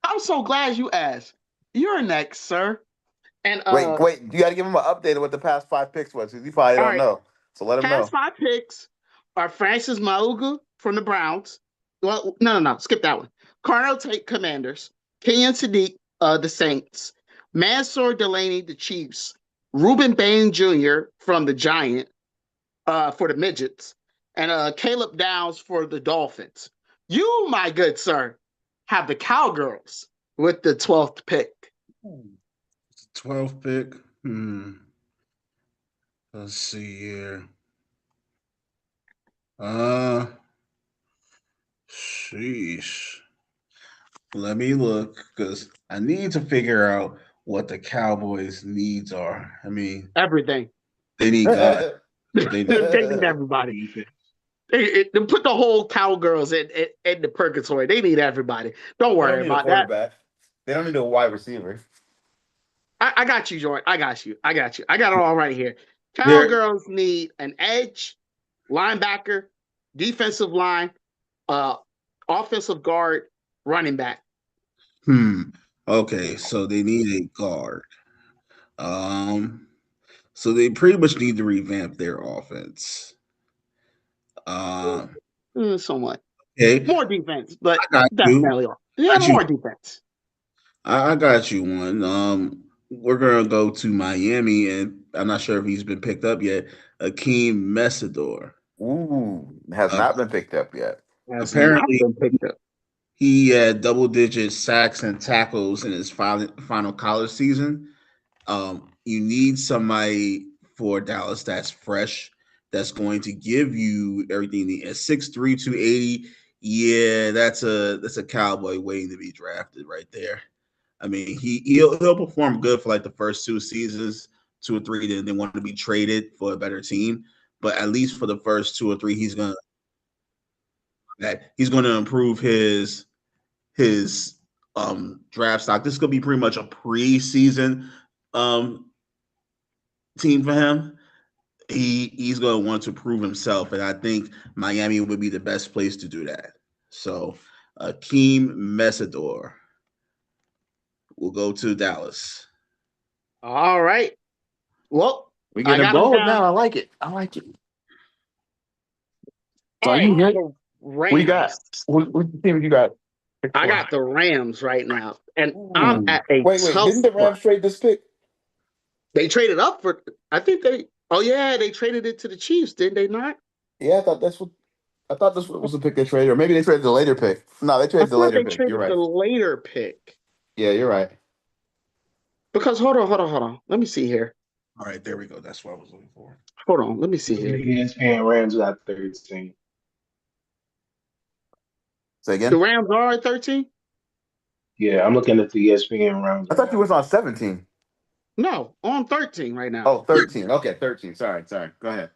I'm so glad you asked. You're next, sir. And Wait, you got to give him an update of what the past 5 picks was because he probably all don't right, know. So let him past know. 5 picks are Francis Mauga from the Browns. Well, no, skip that one. Carnell Tate, Commanders. Kenyon Sadiq, the Saints. Mansour Delaney, the Chiefs. Ruben Bain Jr. from the Giant, for the Midgets. And Caleb Downs for the Dolphins. You, my good sir, have the Cowgirls with the 12th pick. 12th pick? Let's see here. Sheesh. Let me look because I need to figure out what the Cowboys' needs are. I mean, Everything. they need God. They need They need everybody. defense. They put the whole Cowgirls in the purgatory. They need everybody. Don't They don't worry need a about that. quarterback. They don't need a wide receiver. I got you, Jordan. I got you. I got it all right here. There. Cowgirls need an edge, linebacker, defensive line, uh, offensive guard, running back. Okay, so they need a guard. Um, so they pretty much need to revamp their offense. Um, Somewhat okay, more defense, but I got you. definitely I got you. more defense. I got you one. we're gonna go to Miami, and I'm not sure if he's been picked up yet. Akeem Messidor. Ooh, has Uh, not been picked up yet. Has not apparently, been picked up. he had double-digit sacks and tackles in his final college season. You need somebody for Dallas that's fresh, that's going to give you everything. At 6'3", 280, yeah, that's a cowboy waiting to be drafted right there. I mean, he'll perform good for like the first two seasons, 2 or 3. Then they want to be traded for a better team, but at least for the first 2 or 3, he's gonna improve his draft stock. This is gonna be pretty much a preseason um team for him. He's gonna want to prove himself, and I think Miami would be the best place to do that. So, Akeem Messidor will go to Dallas. All right. Well, We I getting got him bold now. down. I like it. I like it. So All are right. you good? The What you got? Rams. What team you got? Pick I for? got the Rams right now, and I'm Ooh. at a Wait. tough Didn't the spot. Rams trade this pick? They traded up for. I think they. Oh yeah, they traded it to the Chiefs, did they not? Yeah, I thought this was the pick they traded, or maybe they traded the later pick. No, they I traded the thought later they pick. You're traded the right. later pick. Yeah, you're right. Because hold on. Let me see here. All right, there we go. That's what I was looking for. Hold on. Let me see here. ESPN Rams got 13. Say The again. Rams are at 13. Yeah, I'm looking at the ESPN Rams I right thought you now. was on 17. No, on 13 right now. Oh, 13. Okay, 13. Sorry. Go ahead.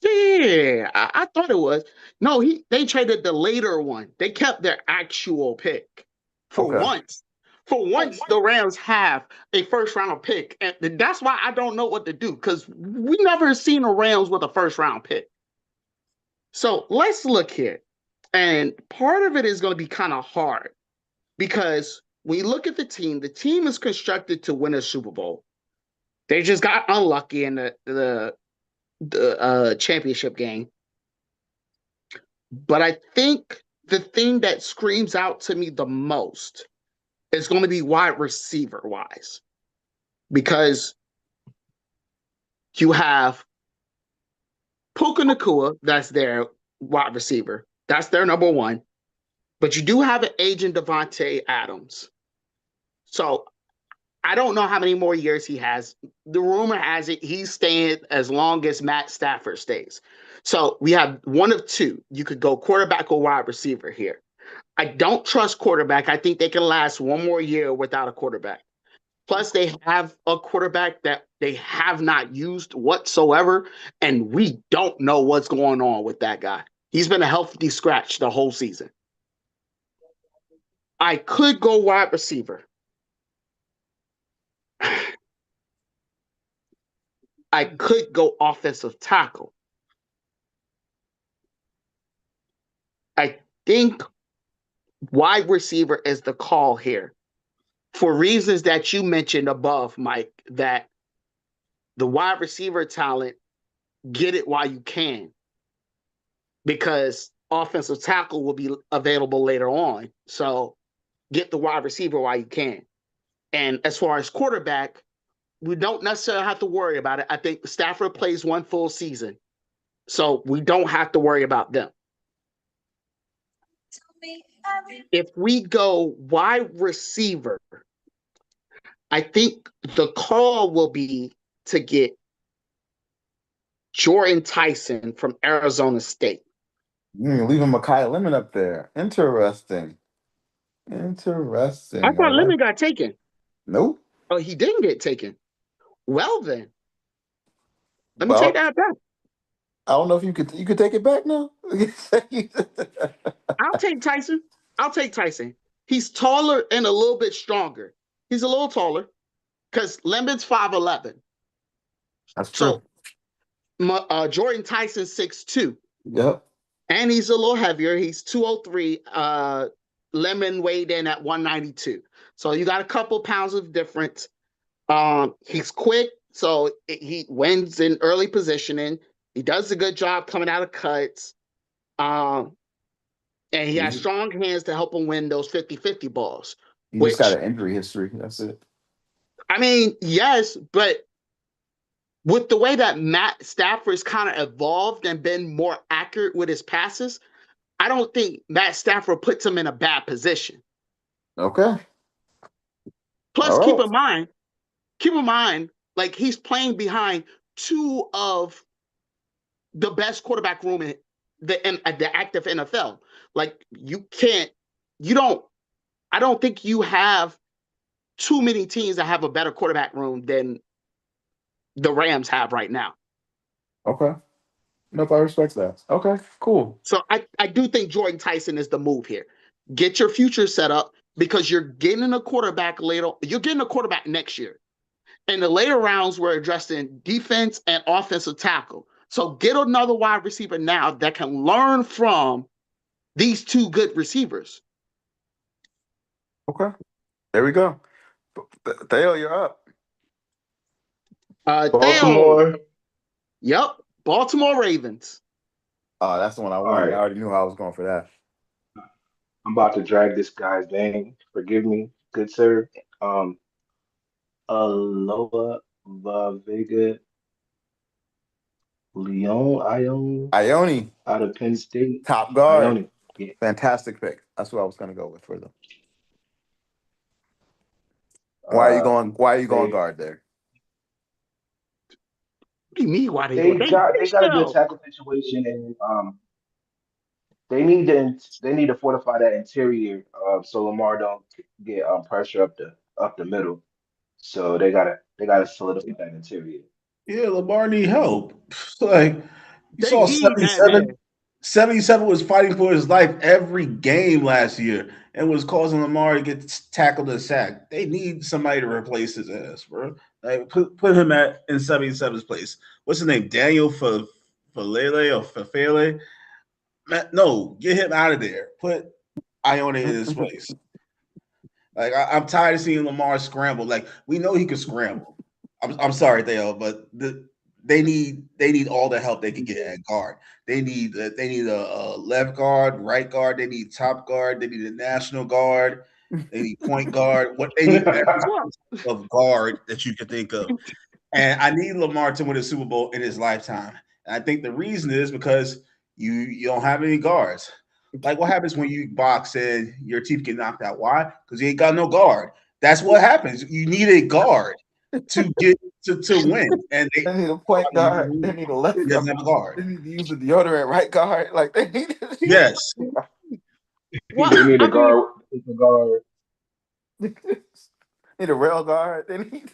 Yeah, I thought it was. No, they traded the later one. They kept their actual pick. For Okay. once. For once, the Rams have a first round pick. And that's why I don't know what to do, because we never seen the Rams with a first round pick. So let's look here. And part of it is going to be kind of hard because when you look at the team is constructed to win a Super Bowl. They just got unlucky in the championship game. But I think the thing that screams out to me the most is going to be wide receiver wise, because you have Puka Nacua, that's their wide receiver. That's their number one. But you do have an agent Devontae Adams. So I don't know how many more years he has. The rumor has it he's staying as long as Matt Stafford stays. So we have one of two. You could go quarterback or wide receiver here. I don't trust quarterback. I think they can last one more year without a quarterback. Plus, they have a quarterback that they have not used whatsoever, and we don't know what's going on with that guy. He's been a healthy scratch the whole season. I could go wide receiver. I could go offensive tackle. I think wide receiver is the call here for reasons that you mentioned above, Mike, that the wide receiver talent, get it while you can, because offensive tackle will be available later on. So get the wide receiver while you can. And as far as quarterback, we don't necessarily have to worry about it. I think Stafford plays one full season, so we don't have to worry about them. If we go wide receiver, I think the call will be to get Jordan Tyson from Arizona State. Leaving Makai Lemon up there. Interesting. I I thought like. Lemon got taken. Nope. Oh, he didn't get taken. Well, then, let me take Well, that back. I don't know if you could take it back now. I'll take Tyson. I'll take Tyson. He's taller and a little bit stronger. He's a little taller because Lemon's 5'11". That's true. So Jordan Tyson's 6'2". Yep. And he's a little heavier. He's 203. Lemon weighed in at 192. So you got a couple pounds of difference. He's quick, so he wins in early positioning. He does a good job coming out of cuts. And he has strong hands to help him win those 50-50 balls, You just got which an injury history. That's it. I mean, yes, but with the way that Matt Stafford's kind of evolved and been more accurate with his passes, I don't think Matt Stafford puts him in a bad position. Okay. Plus, All right. keep in mind, like he's playing behind two of the best quarterback room in the active NFL. Like you don't. I don't think you have too many teams that have a better quarterback room than the Rams have right now. Okay. Nope, I respect that. Okay, cool. So I do think Jordan Tyson is the move here. Get your future set up because you're getting a quarterback later. You're getting a quarterback next year. In the later rounds, we're addressing defense and offensive tackle. So get another wide receiver now that can learn from these two good receivers. Okay. There we go. Theo, you're up. Theo, Baltimore. yep, Baltimore Ravens. Oh, that's the one I All wanted. I right. already knew how I was going for that. I'm about to drag this guy's name. Forgive me, good sir. Um, Aloha Vega Leon Ione Ione, out of Penn State. top guard. Ione. Yeah. Fantastic pick. That's what I was going to go with for them. Uh, Why are you going they guard there? What do you mean? Why they go? they got They they got a good still tackle situation, and they need to fortify that interior so Lamar don't get pressure up the middle. So they gotta solidify that interior. Yeah, Lamar need help. Like you they saw need that 77. man. 77 was fighting for his life every game last year and was causing Lamar to get tackled and sacked. They need somebody to replace his ass, bro. Like put him at in 77's place. What's his name? Daniel Falele or Fafele? No, get him out of there. Put Iona in his place. Like I'm tired of seeing Lamar scramble. Like we know he can scramble. I'm sorry, Theo, but they need all the help they can get at guard. They need a left guard, right guard. They need top guard. They need a national guard. They need point guard. What they need every Well, single of guard that you can think of. And I need Lamar to win a Super Bowl in his lifetime. And I think the reason is because you don't have any guards. Like what happens when you box and your teeth get knocked out? Why? Because you ain't got no guard. That's what happens. You need a guard to get to win. And They need a point guard. They need a he left doesn't guard. have a guard. They need to use the deodorant right guard. Like they need. Yes. They need I a mean, guard. A guard. need a rail guard. They need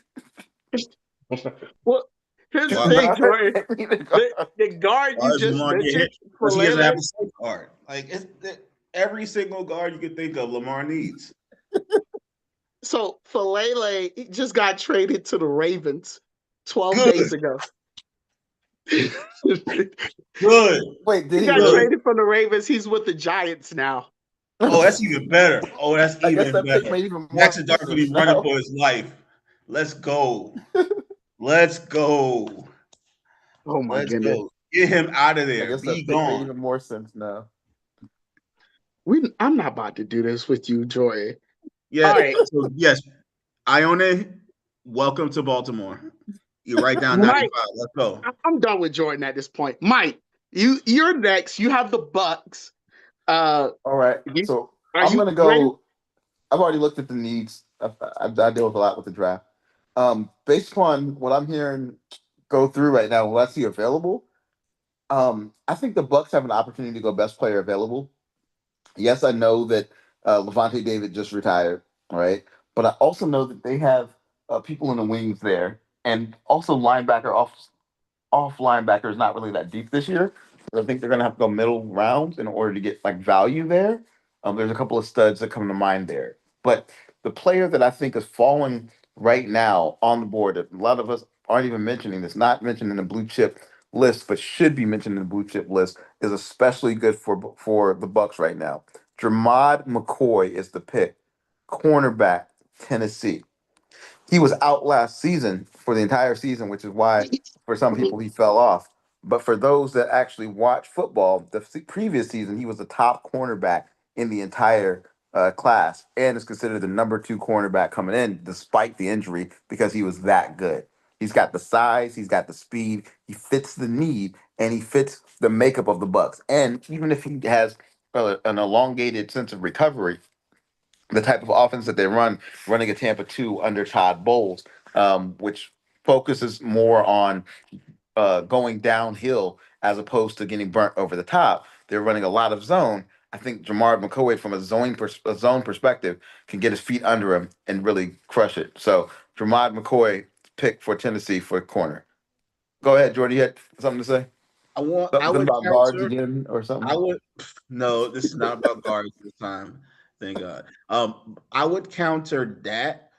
well, here's the Why, thing, guard. Jordan. They need a The, guard. the guard why you does just Lamar get hit? mentioned, Because he doesn't have Falele, a safe guard. Like every single guard you can think of, Lamar needs. so Falele he just got traded to the Ravens 12 Good. days ago. he Good. Wait, did he got Good. really? traded from the Ravens. He's with the Giants now. Oh, that's even better. Oh, that's I guess even that pick better. made even more Jackson Dark will sense be running now. for his life. Let's go. Let's go. Oh my Let's goodness. go. Get him out of I there. guess Be that pick made gone. even more sense now. I'm not about to do this with you, Jordan. Yeah. All right, So yes, Ione, welcome to Baltimore. You write down Mike. 95. Let's go. I'm done with Jordan at this point. Mike, you're next. You have the Bucks. All right, You, so are I'm you gonna ready? go. I've already looked at the needs. I deal with a lot with the draft. Based upon what I'm hearing go through right now, what I see available, I think the Bucks have an opportunity to go best player available. Yes, I know that Levante David just retired, right? But I also know that they have people in the wings there, and also linebacker off linebacker is not really that deep this year. So I think they're gonna have to go middle rounds in order to get like value there. There's a couple of studs that come to mind there, but the player that I think is falling right now on the board that a lot of us aren't even mentioning, that's not mentioned in the blue chip list, but should be mentioned in the blue chip list, is especially good for the Bucks right now. Dramad McCoy is the pick, cornerback, Tennessee. He was out last season for the entire season, which is why for some people he fell off. But for those that actually watch football, the previous season he was the top cornerback in the entire class, and is considered the number 2 cornerback coming in, despite the injury, because he was that good. He's got the size, he's got the speed, he fits the need, and he fits the makeup of the Bucks. And even if he has an elongated sense of recovery, the type of offense that they run, running a Tampa 2 under Todd Bowles, which focuses more on going downhill as opposed to getting burnt over the top. They're running a lot of zone. I think Jamar McCoy, from a zone perspective, can get his feet under him and really crush it. So Jamar McCoy pick for Tennessee for corner. Go ahead, Jordy. You had something to say? I Something would about guards counter. again or I something? would no, this is not about guards this time. Thank God. I would counter that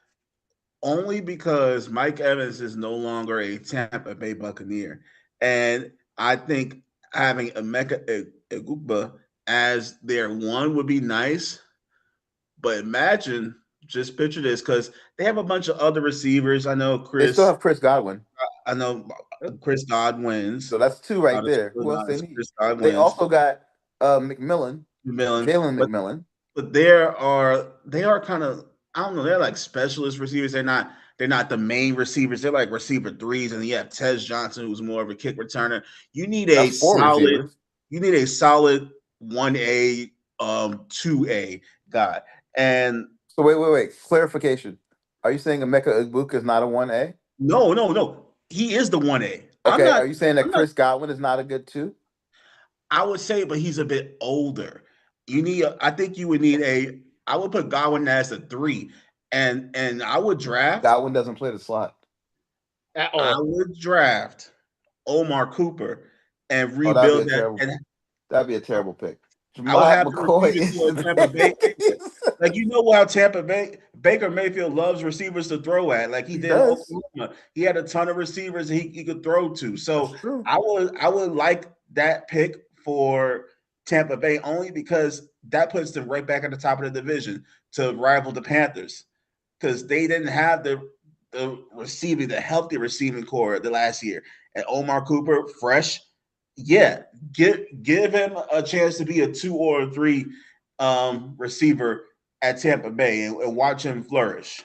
only because Mike Evans is no longer a Tampa Bay Buccaneer, and I think having Emeka Egbuka as their one would be nice. But imagine, just picture this, because they have a bunch of other receivers. They still have Chris Godwin. I know Chris Godwins. So that's 2 right Out of there. Who else they Illinois, need? Chris They Godwins, also got McMillan, Millen, Jalen but McMillan. they are kind of, I don't know, they're like specialist receivers. They're not the main receivers. They're like receiver threes, and then you have Tez Johnson, who's more of a kick returner. You need a That's 4 solid receivers. you need a solid 1A, 2A guy. And So wait. Clarification. Are you saying Emeka Egbuka is not a 1A? no. He is the 1A. Okay. Are you saying that I'm not Chris Godwin is not a good 2? I would say, but he's a bit older. I think you would need I would put Godwin as a 3. And I would draft, Godwin doesn't play the slot. At I all. would draft Omar Cooper and Oh, that'd be rebuild a that. terrible. And That'd be a terrible pick. I would Jamad have to McCoy receive it is to a the Tampa Bay. pick. Like, you know how Tampa Bay Baker Mayfield loves receivers to throw at, like he He did in does. Oklahoma. He had a ton of receivers he could throw to. That's So true. I would like that pick for Tampa Bay only because that puts them right back at the top of the division to rival the Panthers because they didn't have the healthy receiving core the last year. And Omar Cooper, fresh, yeah, give him a chance to be a 2 or a 3 receiver at Tampa Bay and watch him flourish.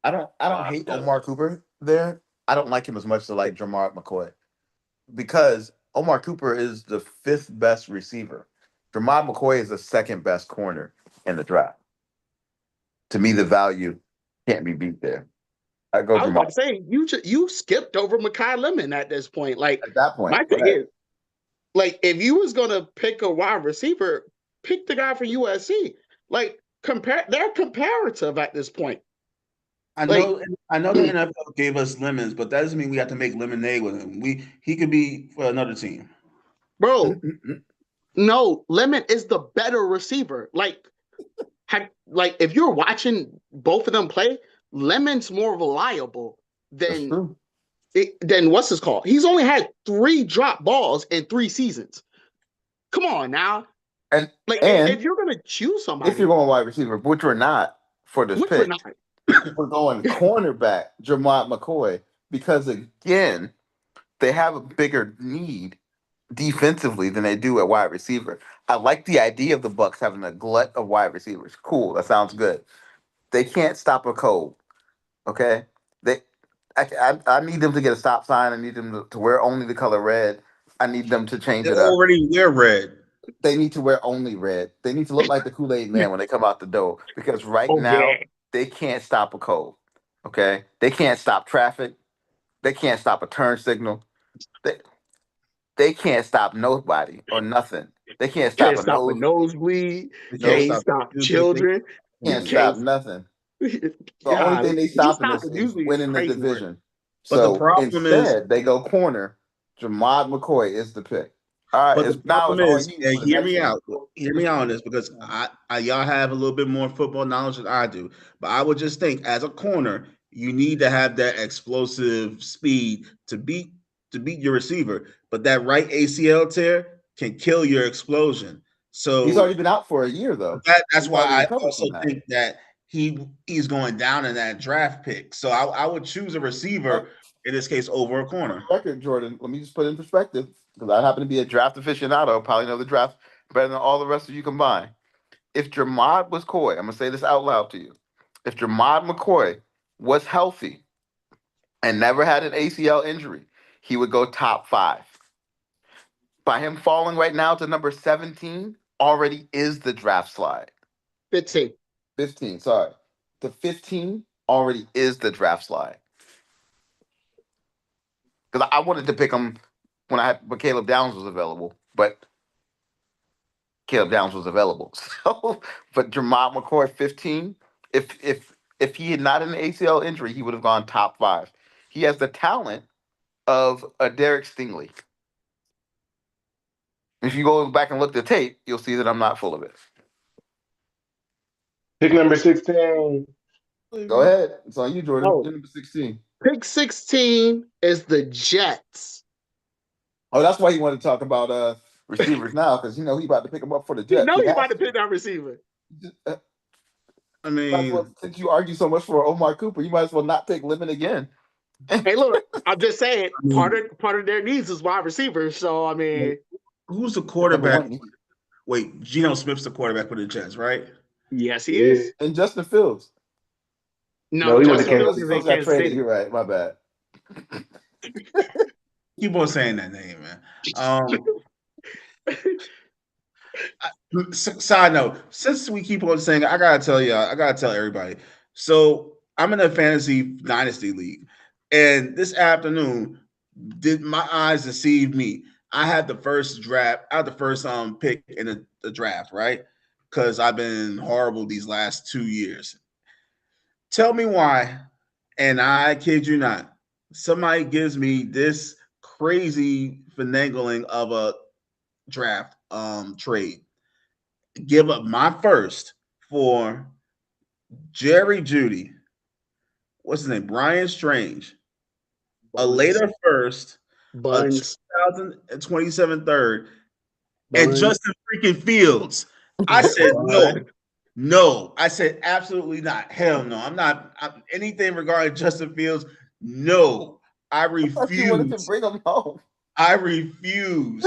I don't hate Omar Cooper there. I don't like him as much as I like Jamar McCoy because Omar Cooper is the 5th best receiver. Jamar McCoy is the 2nd best corner in the draft. To me, the value can't be beat there. I go I was about Jamar to say you skipped over Makai Lemon at this point. Like at that point. my Go thing ahead. is, like if you was gonna pick a wide receiver, pick the guy for USC. Like they're comparative at this point. I Like, know I know the NFL gave us lemons, but that doesn't mean we have to make lemonade with him. He could be for another team. bro, no, Lemon is the better receiver. Like if you're watching both of them play, Lemon's more reliable That's than true. than what's his call. He's only had 3 drop balls in 3 seasons. Come on now. And Like if and you're gonna choose if somebody, you're going wide receiver, which we're not for this which we're pick, not. we're going cornerback, Jamar McCoy, because again, they have a bigger need defensively than they do at wide receiver. I like the idea of the Bucks having a glut of wide receivers. Cool, that sounds good. They can't stop a cold. Okay, they. I need them to get a stop sign. I need them to wear only the color red. I need them to change They it up. already wear red. They need to wear only red. They need to look like the Kool-Aid man when they come out the door because right Oh now yeah. they can't stop a cold. Okay? They can't stop traffic. They can't stop a turn signal. They they can't stop nobody or nothing. They can't stop Can't a stop a nose. nosebleed. They can't Can't No, stop stop music. children. they You can't can't. stop nothing. The only God, thing they you stopping stop is, it is usually is winning the crazy word. division. But the So problem is, instead, they go corner. Jamad McCoy is the pick. All right, but the now it's problem on is, you and for the next one. hear me out on this because y'all have a little bit more football knowledge than I do. But I would just think as a corner, you need to have that explosive speed to beat your receiver. But that right ACL tear can kill your explosion. He's So already been out for a year though. that's He's why already I recovered also from that. think that he's going down in that draft pick. So I would choose a receiver in this case over a corner. Record, Jordan. Let me just put it in perspective because I happen to be a draft aficionado. Probably know the draft better than all the rest of you combined. if Jermod was McCoy, I'm gonna say this out loud to you. If Jermod McCoy was healthy and never had an ACL injury, he would go top 5. By him falling right now to number 17 already is the draft slide. 15. 15, sorry. The 15 already is the draft slide. Because I wanted to pick him when Caleb Downs was available, but Caleb Downs was available. So, but Jermod McCoy 15, if he had not had an ACL injury, he would have gone top 5. He has the talent of a Derek Stingley. If you go back and look at the tape, you'll see that I'm not full of it. Pick number 16. Go ahead. It's on you, Jordan. Oh. You're number 16. Pick 16 is the Jets. Oh, that's why he wanted to talk about receivers now, because he about to pick him up for the You Jets. know he's about to pick that receiver. I mean, Since you argue so much for Omar Cooper, you might as well not pick Lemon again. Hey, look, I'm just saying, part of their needs is wide receivers. So I mean, who's the quarterback? Wait, Geno Smith's the quarterback for the Jets, right? yes, he is. And Justin Fields. No, he went to Justin Fields Kansas is in Fields got Kansas traded. City. You're right. My bad. Keep on saying that name, man. Side note, since we keep on saying, I gotta tell everybody. So I'm in a fantasy dynasty league, and this afternoon, did my eyes deceive me? I had the first pick in the draft, right? Because I've been horrible these last 2 years. Tell me why, and I kid you not, somebody gives me this crazy finagling of a draft trade. Give up my first for Jerry Judy. What's his name? Brian Strange. A later first, a Buns. 2027 third, and Justin freaking Fields. I said no. No, I said absolutely not. Hell no. I'm not anything regarding Justin Fields. No, I refuse. You wanted to bring him home. I refuse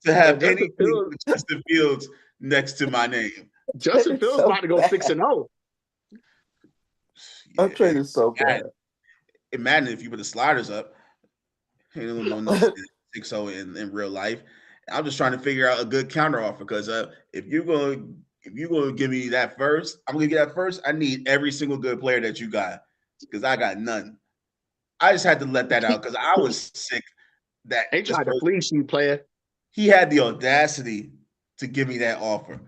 to have anything with Justin Fields next to my name. Justin Fields about to go 6-0. That trade is so bad. Imagine if you put the sliders up. You don't know 6-0 in real life. I'm just trying to figure out a good counter offer because if you're going to give me that first, I'm going to get that first. I need every single good player that you got because I got none. I just had to let that out because I was sick. That they tried to fleece you, player. He had the audacity to give me that offer.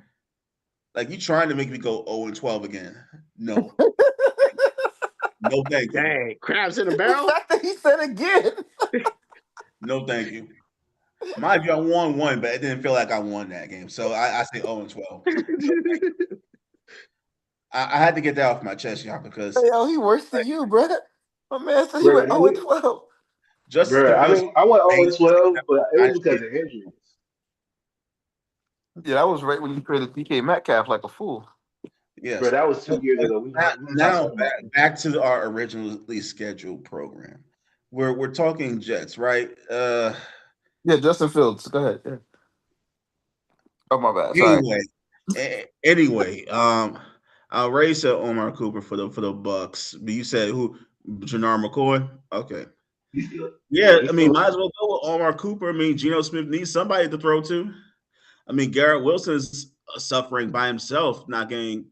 Like, you trying to make me go 0-12 again? No. No, thank you. Dang, crabs in a barrel? The fact that he said again. No, thank you. Mind you, I won one, but it didn't feel like I won that game. So I say 0-12. No, I had to get that off my chest, y'all, because he worse than you, bro. My man said he went 0-12. I went 0-12, but it was because of injuries. Yeah, that was right when you traded DK Metcalf like a fool. Yes. Bro, that was 2 years ago. Now back to our originally scheduled program. We're talking Jets, right? Yeah, Justin Fields. Go ahead. Yeah. Oh, my bad. Sorry. Anyway, I'll raise Omar Cooper for the Bucks. But you said who? Jannard McCoy? Okay. Yeah, I mean, might as well go with Omar Cooper. I mean, Geno Smith needs somebody to throw to. I mean, Garrett Wilson's suffering by himself, not getting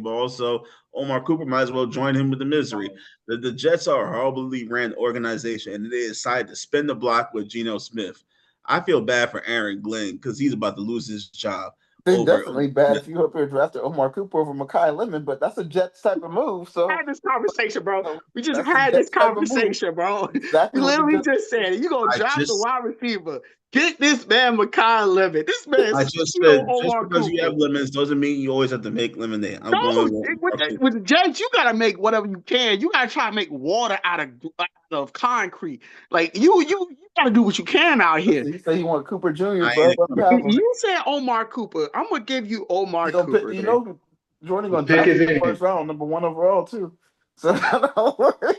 balls. So Omar Cooper might as well join him with the misery. The Jets are a horribly ran organization, and they decided to spin the block with Geno Smith. I feel bad for Aaron Glenn because he's about to lose his job. It's definitely bad if you up here drafted Omar Cooper over Mekhi Lemon, but that's a Jets type of move. So we had this conversation, bro. We just had this conversation, bro. Exactly. You literally just said it. You gonna draft the wide receiver. Get this man Mekhi Lemon. This man. I just said just because you have lemons doesn't mean you always have to make lemonade. I'm going with the Jets. You gotta make whatever you can. You gotta try to make water out of concrete. Like you gotta do what you can out here. He said he want Cooper Jr. Bro. You said Omar Cooper. I'm gonna give you Omar Cooper. Jordan gonna draft him in the first round, number 1 overall too. So don't worry.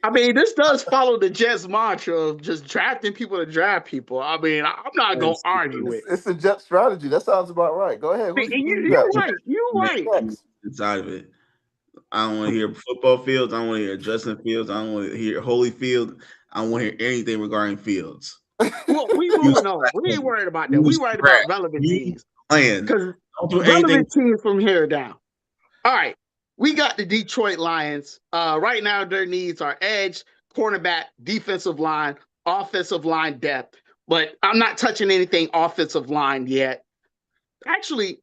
I mean, this does follow the Jets mantra of just drafting people to draft people. I mean, I'm not gonna argue it. It's a jet strategy. That sounds about right. Go ahead. Who you got? You're right. You're Man, right. Next. inside of it. I don't want to hear football Fields. I don't want to hear Justin Fields. I don't want to hear Holyfield. I don't want to hear anything regarding Fields. Well, we Use moving on. We ain't worried about that. We use worried trash. about relevant Use teams playing. because Don't do anything. relevant teams from here down. All right, we got the Detroit Lions. Right now, their needs are edge, cornerback, defensive line, offensive line depth. But I'm not touching anything offensive line yet. Actually,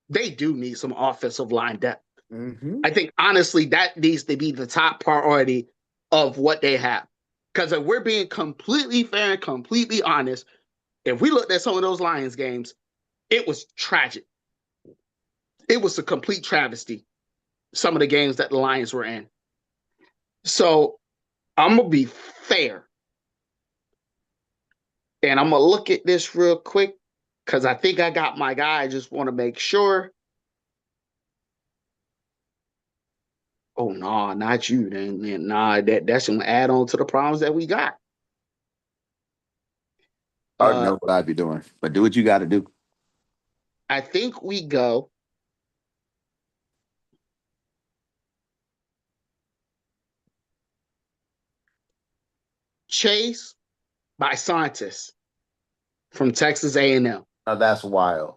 they do need some offensive line depth. Mm-hmm. I think honestly that needs to be the top priority of what they have. Because if we're being completely fair and completely honest, if we looked at some of those Lions games, it was tragic. It was a complete travesty, some of the games that the Lions were in. So I'm going to be fair. And I'm going to look at this real quick because I think I got my guy. I just want to make sure. Oh, no, not you. Then nah, that's going to add on to the problems that we got. I already know what I'd be doing, but do what you got to do. I think we go Chase by scientists from Texas A&M. Now that's wild.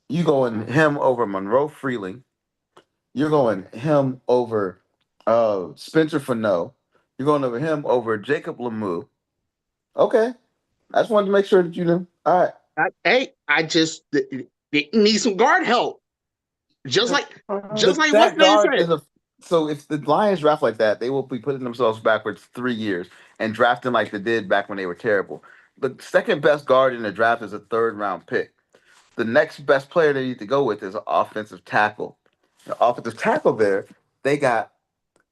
You going him over Monroe Freeling. You're going him over Spencer Fano. You're going over him over Jacob Lemieux. Okay. I just wanted to make sure that you knew. All right. I just they need some guard help. Just like what's That name guard said. is a so if the Lions draft like that, they will be putting themselves backwards 3 years and drafting like they did back when they were terrible. The second best guard in the draft is a third round pick. The next best player they need to go with is an offensive tackle. The offensive tackle there, they got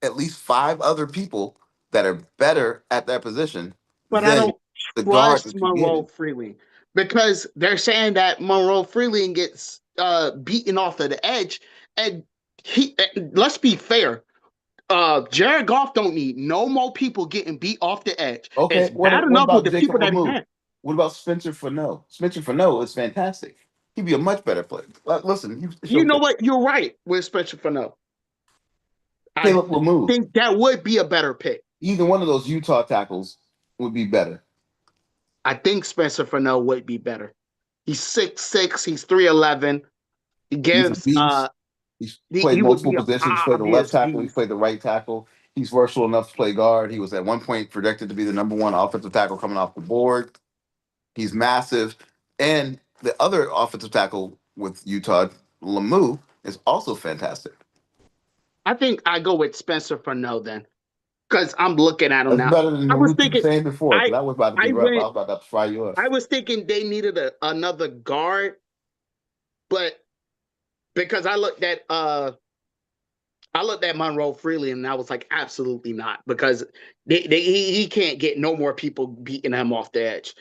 at least five other people that are better at that position But I than don't the guard trust that you're Monroe getting. Freeling because they're saying that Monroe Freeling gets beaten off of the edge, and let's be fair. Jared Goff don't need no more people getting beat off the edge. It's Okay, bad what enough with about the Jacob people that he Lemieux? had. What about Spencer Fano? Spencer Fano is fantastic. He'd be a much better player. Listen, it's You your know pick. what? You're right with Spencer Fano. I Caleb Lemieux. think that would be a better pick. Either one of those Utah tackles would be better. I think Spencer Fano would be better. He's 6'6", he's 3'11". He He's a gives beast. He's played he would multiple be an positions. He's played the left obvious tackle. He's beast. played the right tackle. He's versatile enough to play guard. He was at one point projected to be the number one offensive tackle coming off the board. He's massive. And the other offensive tackle with Utah, Lemieux, is also fantastic. I think I go with Spencer Fano then, because I'm looking at him That's now. better than I was what you were thinking, saying before, I because I was about to I give up. I went, was about to fry you up. I was thinking they needed another guard, but because I looked at Monroe Freely and I was like, absolutely not, because he can't get no more people beating him off the edge.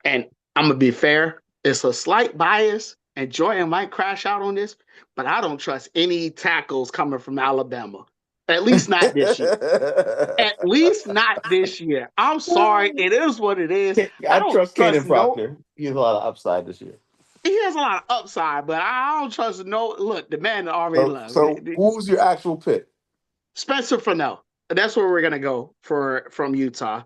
And I'm gonna be fair, it's a slight bias, and Jordan might crash out on this, but I don't trust any tackles coming from Alabama. At least not this year. At least not this year. I'm sorry, it is what it is. I I don't trust trust Cannon no. Proctor. He has a lot of upside this year. He has a lot of upside, but I don't trust no. Look, the man already So, left. so who's your actual pick? Spencer Fano. That's where we're gonna go from Utah.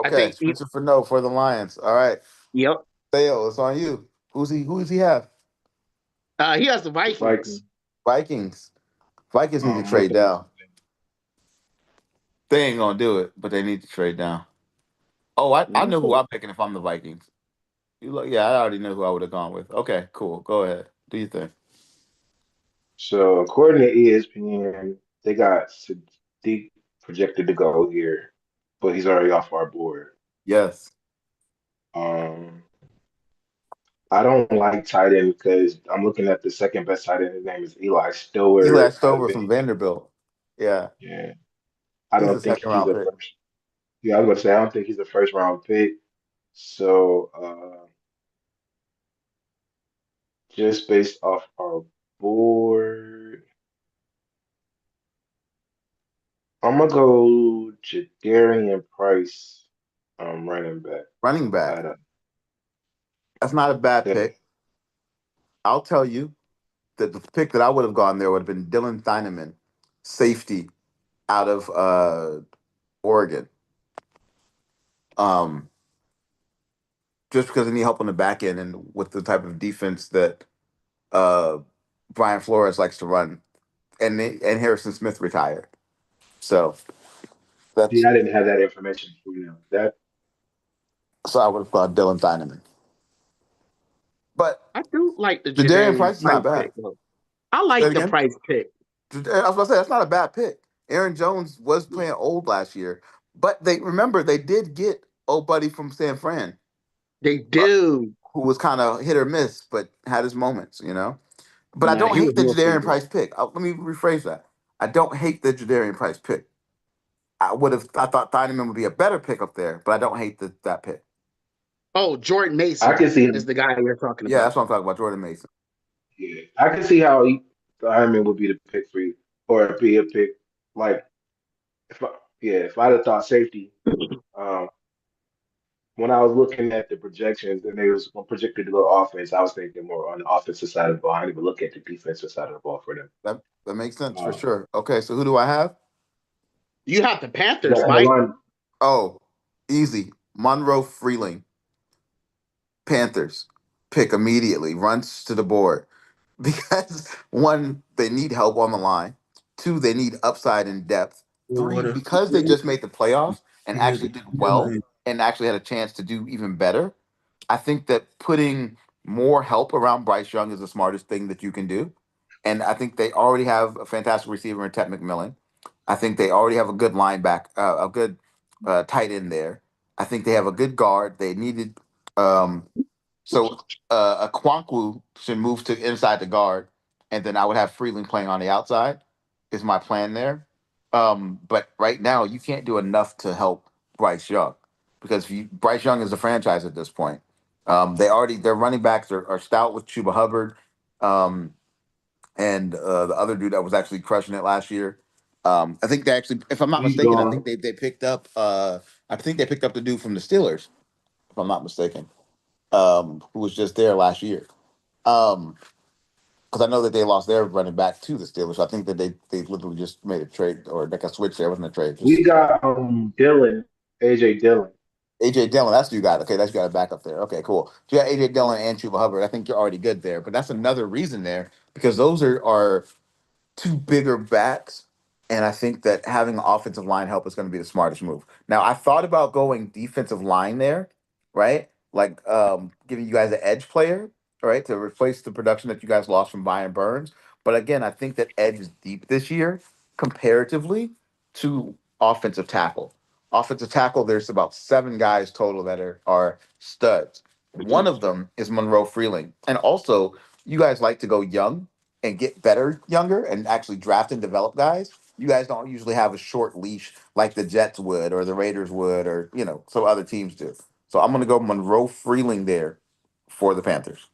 I Okay, think. Spencer Fano for the Lions. All right, Yep. Theo, it's on you. Who does he have? He has the The Vikings. Vikings. Vikings. Vikings need to I'm with trade them. down. They ain't gonna do it, but they need to trade down. Oh, I know who I'm picking if I'm the Vikings. You look, yeah, I already know who I would have gone with. Okay, cool. Go ahead. Do you think? So according to ESPN, they got Sadiq projected to go here, but he's already off our board. Yes. Um, I don't like tight end because I'm looking at the second best tight end. His name is Eli Eli Stoward out of Stover from Vandy. Vanderbilt. Yeah, Yeah, I he's a don't think second he's round a pick. first. Yeah, I was going to say I don't think he's a first round pick. So just based off our board. I'm gonna go Jadarian Price, running back. Running back. Out of That's not a bad yeah, pick. I'll tell you that the pick that I would have gone there would have been Dylan Theineman, safety out of Oregon. Um, just because they need help on the back end and with the type of defense that uh, Brian Flores likes to run, and Harrison Smith retired. So see, that's I didn't have that information for you. That so I would have gone Dylan Theineman. But I do like the Jadarian Jadarian Price is Price not bad. pick though. I Say it like the again. Price pick. I was about to say that's not a bad pick. Aaron Jones was playing old last year, but they remember they did get old buddy from San Fran, They uh, do. who was kind of hit or miss, but had his moments, you know. But I Nah, don't he was hate the more Jadarian seasoned. Price pick. Let me rephrase that. I don't hate the Jadarian Price pick. I thought Thieneman would be a better pick up there, but I don't hate that pick. Oh, Jordan I Mason can see. is the guy you're talking Yeah, about. that's what I'm talking about, Jordan Mason. Yeah, I can see how Hyman would be the pick for you, or be a pick. Like, if I, yeah, if I'd have thought safety, um, when I was looking at the projections and they was projected to go offense, I was thinking more on the offensive side of the ball. I didn't even look at the defensive side of the ball for them. That makes sense for Um, sure. Okay, so who do I have? You have the you Panthers, got on the Mike. line. Oh, easy. Monroe Freeling, Panthers. Pick immediately. Runs to the board. Because one, they need help on the line. Two, they need upside and depth. Three, Water. because they just made the playoffs and Yeah, actually did well and actually had a chance to do even better. I think that putting more help around Bryce Young is the smartest thing that you can do. And I think they already have a fantastic receiver in Ted McMillan. I think they already have a good linebacker, a good tight end there. I think they have a good guard. They needed um, a Kwankwu should move to inside the guard, and then I would have Freeling playing on the outside. Is my plan there? But right now, you can't do enough to help Bryce Young because Bryce Young is a franchise at this point. Their running backs are stout with Chuba Hubbard, um, and the other dude that was actually crushing it last year. I think they actually, if I'm not He's mistaken, I think gone. they picked up. I think they picked up the dude from the Steelers, if I'm not mistaken, who was just there last year. Um, because I know that they lost their running back to the Steelers. So I think that they literally just made a trade or like a switch there. It wasn't a trade. We Just got Dylan, AJ Dillon. AJ Dillon. That's who you got. Okay, that's you got a backup there. Okay, cool. So you got AJ Dillon and Chuba Hubbard. I think you're already good there. But that's another reason there because those are two bigger backs. And I think that having an offensive line help is going to be the smartest move. Now, I thought about going defensive line there, right? Like giving you guys an edge player, right, to replace the production that you guys lost from Brian Burns. But again, I think that edge is deep this year comparatively to offensive tackle. Offensive tackle, there's about seven guys total that are studs. One of them is Monroe Freeling. And also, you guys like to go young and get better younger and actually draft and develop guys. You guys don't usually have a short leash like the Jets would or the Raiders would or some other teams do. So I'm gonna go Monroe Freeling there for the Panthers.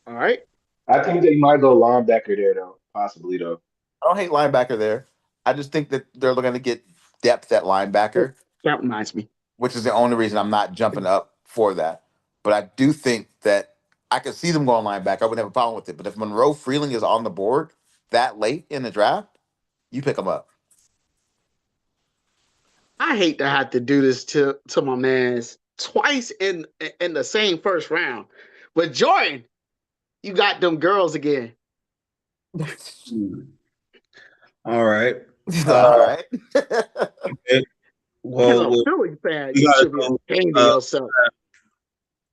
All right. I think they might go linebacker there though, possibly though. I don't hate linebacker there. I just think that they're gonna get depth at linebacker, That reminds me. which is the only reason I'm not jumping up for that. But I do think that I could see them going linebacker. I wouldn't have a problem with it. But if Monroe Freeling is on the board that late in the draft, you pick him up. I hate to have to do this to my man's twice in the same first round. But Jordan, you got them girls again. All right. All right. Okay. As Well, a Philly fan, we you gotta should be go. ashamed of Uh, yourself.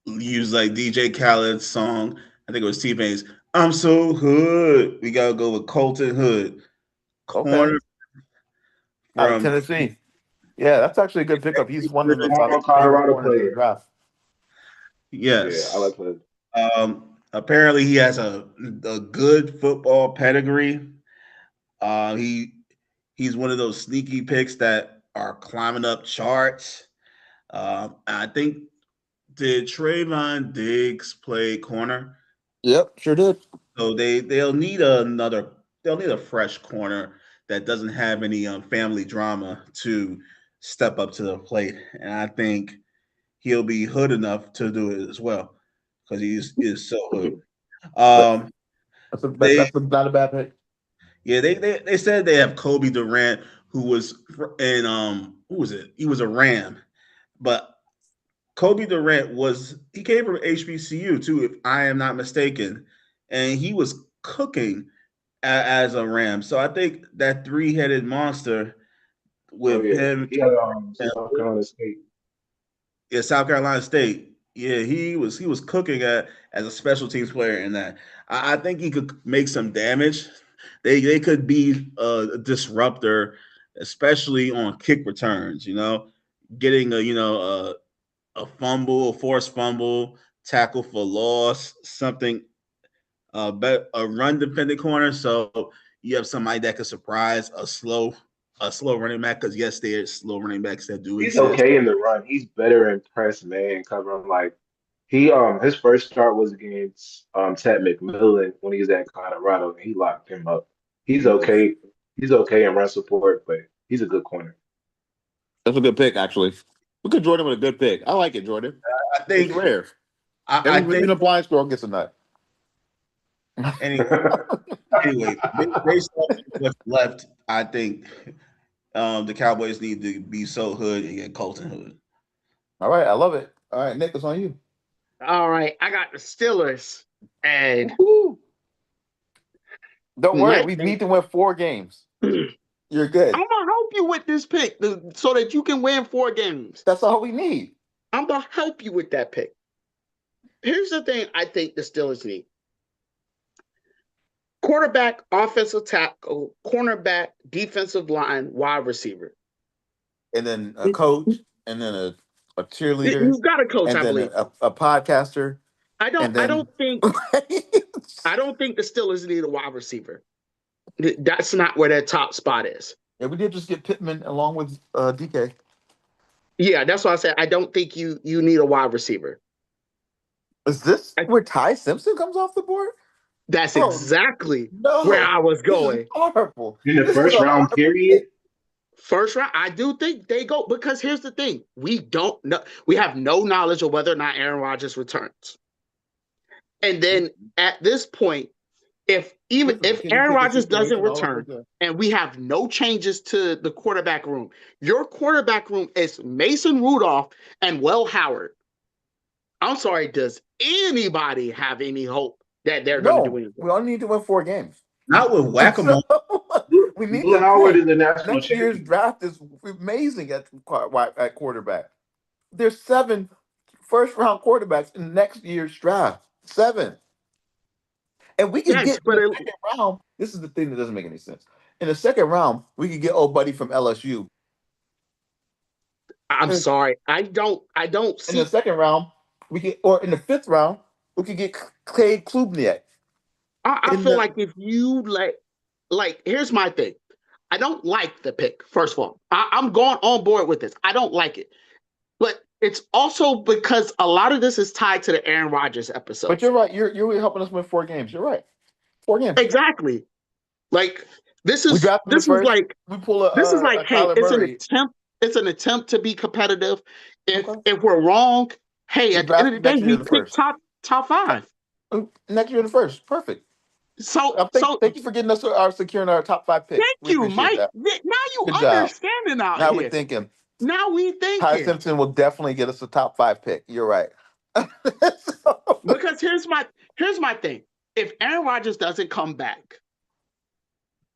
use like DJ Khaled's song. I think it was T Pain's. I'm so hood. We gotta go with Colton Hood, Okay. corner Out of from. Tennessee. Yeah, that's actually a good pickup. He's one of the Former top favorite Colorado corners in the player. draft. Yeah, I Yes. like Hood. Apparently he has a good football pedigree. He he's one of those sneaky picks that are climbing up charts. I think did Trayvon Diggs play corner? Yep, sure did. So they'll need another. they'll need a fresh corner that doesn't have any family drama to step up to the plate, and I think he'll be hood enough to do it as well because he's is so hood. But Um, they not a bad pick. yeah they said they have Kobe Durant who was in who was it? He was a Ram, but Kobe Durant he came from HBCU too, if I am not mistaken, and he was cooking as a Ram. So I think that three-headed monster Oh with yeah, him he had and South Carolina State. yeah, South Carolina State. Yeah, he was cooking as a special teams player in that. I think he could make some damage. They could be a disruptor, especially on kick returns. Getting a fumble, a forced fumble, tackle for loss, something a run dependent corner. So you have somebody that could surprise a slow running back because yes, there's slow running backs that do He's exist. okay in the run. He's better in press man covering. Like his first start was against Ted McMillan when he was at Colorado, and he locked him up. He's Yes. okay. He's okay in run support, but he's a good corner. That's a good pick, actually. Look at Jordan with a good pick. I like it, Jordan. I It's think rare. I Even think a blind squirrel gets a nut. any anyway, based off what's left, I think the Cowboys need to be so hood and get Colton Hood. All right, I love it. All right, Nick, it's on you. All right, I got the Steelers, and Woo. Don't worry, next we thing, need to win 4 games. I'm You're good. gonna help you with this pick so that you can win 4 games. That's all we need. I'm gonna help you with that pick. Here's the thing: I think the Steelers need quarterback, offensive tackle, cornerback, defensive line, wide receiver. And then a coach, and then a cheerleader, You got a coach, and I then believe. a podcaster, I don't. and I then don't think. I don't think the Steelers need a wide receiver. That's not where their top spot is. yeah, we did just get Pittman along with DK. Yeah, that's why I said I don't think you need a wide receiver. Is this I, where Ty Simpson comes off the board? that's Oh exactly where no, I was this is going. horrible. In the This is first a round horrible period, pick. First round, I do think they go because here's the thing: we don't know. We have no knowledge of whether or not Aaron Rodgers returns. And then at this point, even This is a if Kenny Aaron Pickett Rodgers doesn't situation all over return, again. and we have no changes to the quarterback room, your quarterback room is Mason Rudolph and Will Howard. I'm sorry, does anybody have any hope that they're going to do No, anything? we only need to win 4 games. Not with whack a So mole. we need Will to Howard win. is the national Next year's champion. draft is amazing at quarterback. There's 7 first-round quarterbacks in next year's draft. 7. And we could Yes, get in but the second round. This is the thing that doesn't make any sense. In the second round, we could get old buddy from LSU. I'm In, sorry. I don't in the see. second round, or in the 5th round, we could get Cade Klubnik. I In feel the like if you here's my thing. I don't like the pick. First of all, I'm going on board with this. I don't like it, but it's also because a lot of this is tied to the Aaron Rodgers But episode. you're right. You're helping us win 4 games. You're right. 4 games. Exactly. Like this We is draft him the this is first. like We pull this is like a hey, Kyler it's an Murray. attempt. It's an attempt to be competitive. If Okay. if we're wrong, hey, We at the end of draft the him day, next year we in the pick first. top 5. Next year in the first. Perfect. So so Thank you for getting us our securing our top 5 pick. thank We you, appreciate Mike. that. Now you Good job. understanding out Now we're here. thinking. Now we Ty thinking. Simpson will definitely get us a top 5 pick. You're right. Because here's my thing. If Aaron Rodgers doesn't come back,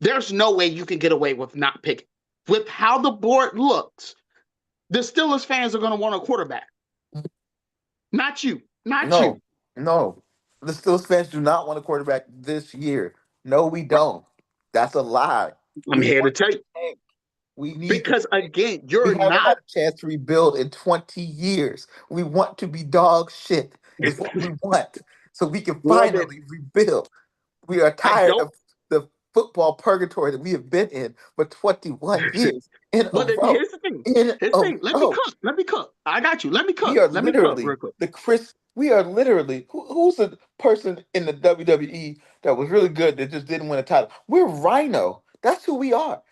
there's no way you can get away with not picking. With how the board looks, the Steelers fans are going to want a quarterback. Not you. Not you. No. The Steelers fans do not want a quarterback this year. No, we don't. That's a lie. I'm We here to want tell you. to tank. We need to Because tank. again, We you're haven't had not. a chance to rebuild in 20 years. We want to be dog shit, is what we want. So we can Well, then finally rebuild. We are I tired don't. of the football purgatory that we have been in for 21 years in a But row. here's the thing. In Here's the a thing. Let me row. cook. Let me cook. I got you. Let me We cook. are Let me cook literally real quick. we are literally who's the person in the WWE that was really good that just didn't win a title? We're Rhino. That's who we are.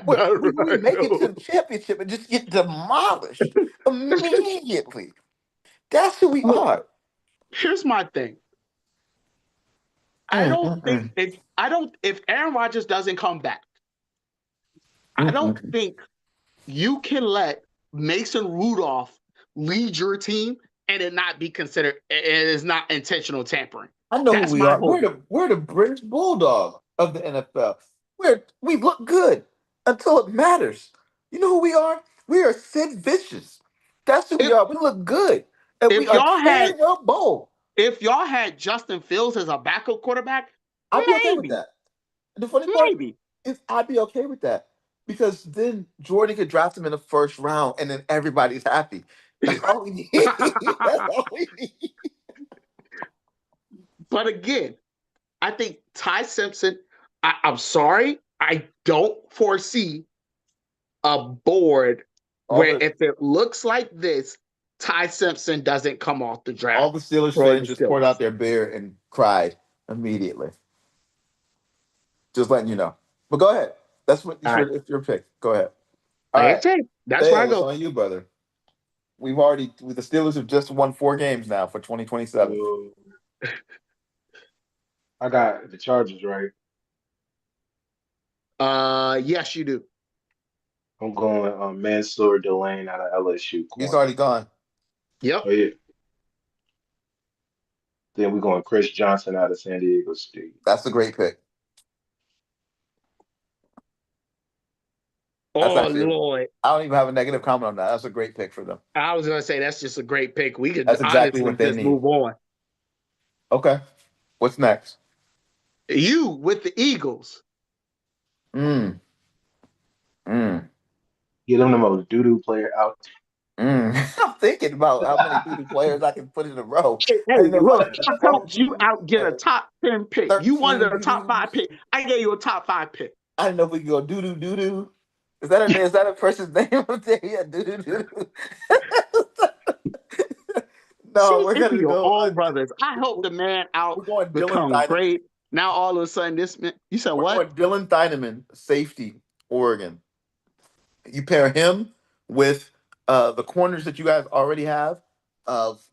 We make it to No. the championship and just get demolished immediately. That's who we Look, are. here's my thing. I Mm, don't mm, think mm, if Aaron Rodgers doesn't come back, I mm, don't mm. think you can let Mason Rudolph lead your team and it not be considered it is not intentional tampering. I know who That's we my are. whole thing. We're the British Bulldog of the NFL. We look good until it matters. You know who we are? We are Sid Vicious. That's who we If are. We look good, and we if are y'all had terrible. if y'all had Justin Fields as a backup quarterback, I'd be okay with maybe, that. The funny part maybe. is I'd be okay with that because then Jordan could draft him in the first round, and then everybody's happy. That's all we need. That's all we need. But again, I think Ty Simpson, I'm sorry, I don't foresee a board All where the if it looks like this, Ty Simpson doesn't come off the all draft the Steelers for fans the just poured Steelers. out their beer and cried immediately. Just letting you know. But go ahead. That's what All right. it's your pick. Go ahead. All Like I right. said, that's where I Dale, it's go. on you, brother. The Steelers have just won 4 games now for 2027. So I got the Chargers right. Yes, you do. I'm going Mansour Delane out of LSU He's corner. already gone. Oh Yep. yeah. Then we're going Chris Johnson out of San Diego State. That's a great pick. That's Oh actually Lord. I don't even have a negative comment on that. That's a great pick for them. I was gonna say that's just a great pick. We could That's exactly honestly what they just need. move on. Okay. What's next? You with the Eagles. Mm. Mm. Get them the most doo-doo player out. Mm. I'm thinking about how many doo players I can put in a row. Hey, I didn't hey, know if I look, should do I helped 12 you doo out get a or top 10 pick. You wanted 13 a top doo. five pick. I gave you a top five pick. I didn't know if we could go doo. Is that a person's name? Yeah, doo. No, See, we're it's gonna your go. own brothers. I helped the man out We're going Dylan become Thaineman. great. Now all of a sudden, this man, you said We're what? going Dylan Thaineman, safety, Oregon. You pair him with the corners that you guys already have.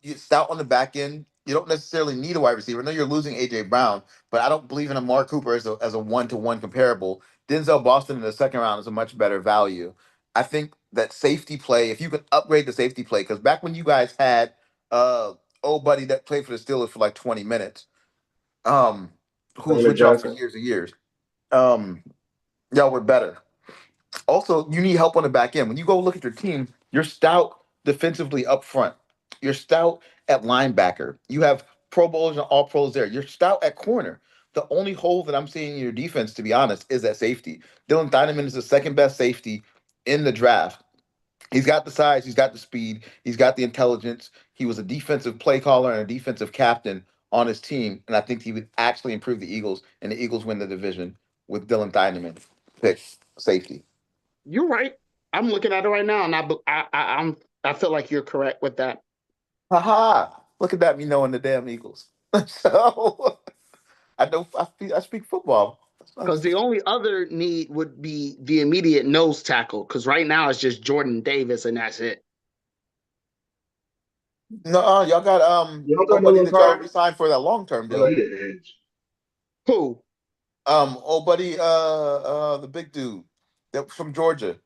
You stout on the back end. You don't necessarily need a wide receiver. I know you're losing AJ Brown, but I don't believe in a Mark Cooper as a one-to-one comparable. Denzel Boston in the second round is a much better value. I think that safety play, if you can upgrade the safety play, because back when you guys had uh old buddy that played for the Steelers for like 20 minutes, um, who was Taylor with y'all for Johnson. years and years, um, y'all were better. Also, you need help on the back end. When you go look at your team, you're stout defensively up front. You're stout at linebacker. You have Pro Bowlers and All Pros there. You're stout at corner. The only hole that I'm seeing in your defense, to be honest, is at safety. Dylan Thieneman is the second best safety in the draft. He's got the size, he's got the speed, he's got the intelligence. He was a defensive play caller and a defensive captain on his team, and I think he would actually improve the Eagles, and the Eagles win the division with Dylan Thieneman pick safety. You're right. I'm looking at it right now, and I feel like you're correct with that. Haha! Look at that, me knowing the damn Eagles. So I speak football. Because the only other need would be the immediate nose tackle. Because right now it's just Jordan Davis, and that's it. No, y'all got You don't got nobody Dylan that y'all Carter? resigned for that long term Oh, deal. he the edge. Who? Old buddy, the big dude that from Georgia.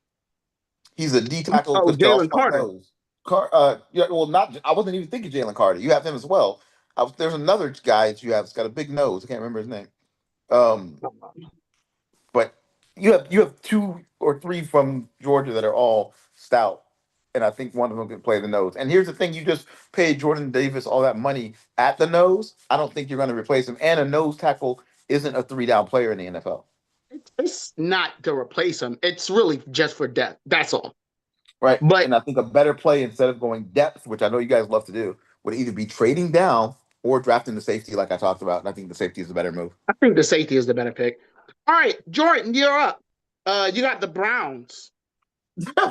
He's a D tackle Oh, because y'all Jalen front Carter. nose. Yeah, well, not. I wasn't even thinking Jalen Carter. You have him as well. There's another guy that you have. That's got a big nose. I can't remember his name. Um, but you have two or three from Georgia that are all stout, and I think one of them can play the nose. And here's the thing: you just paid Jordan Davis all that money at the nose. I don't think you're going to replace him. And a nose tackle isn't a three down player in the NFL, It's not to replace him. It's really just for depth. That's all. right? But And I think a better play instead of going depth, which I know you guys love to do, would either be trading down or drafting the safety, like I talked about. And I think the safety is a better move. I think the safety is the better pick. All right, Jordan, you're up. You got the Browns,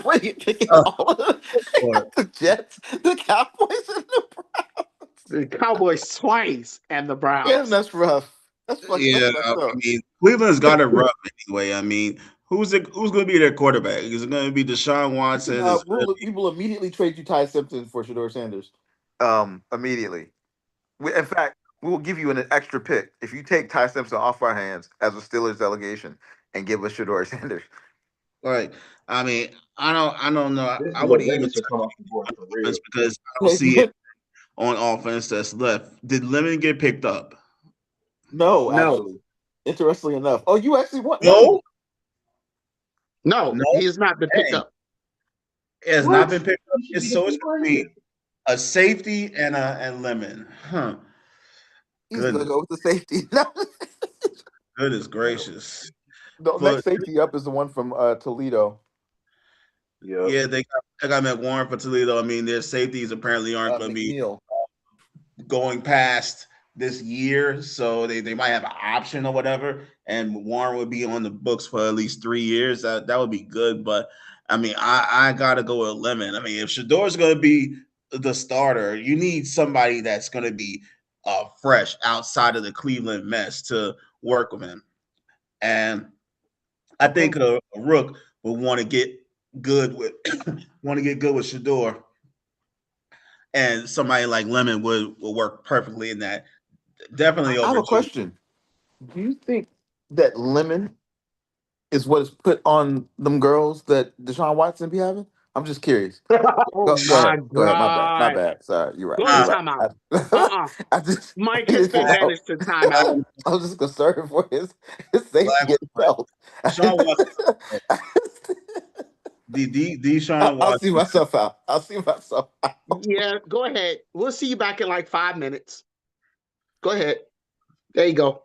What are you picking Uh, all of them? but The Jets, the Cowboys, and the the Cowboys twice, and the yeah, Browns. that's rough. That's yeah, messed I up. mean, Cleveland's got it rough anyway. I mean, who's going to be their quarterback? Is it going to be Deshaun Watson? Is it going to We will immediately trade you Ty Simpson for Shador Sanders. Immediately. In fact, we will give you an extra pick if you take Ty Simpson off our hands as a Steelers delegation and give us Shador Sanders. like? I mean, I don't know. This I is what would even Lemon should touch come off the board for real. offense because I don't Hey, see it on offense that's left. Did Lemon get picked up? no, No, actually. Interestingly enough. Oh, you actually want no. No, no, no. he has not been picked Hey, up. it has not What? been picked up. He should be the So it's pick going right to be here. a safety and Lemon. Huh. He's gonna Goodness, go with the safety. No. goodness gracious. The For next safety up is the one from Toledo. Yep. yeah, they got McWarren for Toledo. I mean, their safeties apparently aren't going to be McNeil. going past this year, so they might have an option or whatever. And Warren would be on the books for at least 3 years. That would be good. But I mean, I gotta go with Lemon. I mean, if Shador's gonna be the starter, you need somebody that's gonna be fresh outside of the Cleveland mess to work with him. And I Okay. think a Rook would want to get good with want to get good with Shador, and somebody like Lemon would work perfectly in that. Definitely I have over a Judy. question. Do you think that lemon is what is put on them girls that Deshaun Watson be having? I'm just curious. Oh Go my ahead. Go ahead. My bad. My God. bad. Sorry. You're right. Go to You're Uh, right. timeout. Uh-uh. I just I Mike has needed to been know. banished to timeout. I was just concerned for his safety Black getting felt. Sean Watson. Deshaun I'll see Watson. myself out. I'll see myself out. Yeah, go ahead. We'll see you back in like 5 minutes. Go ahead. There you go.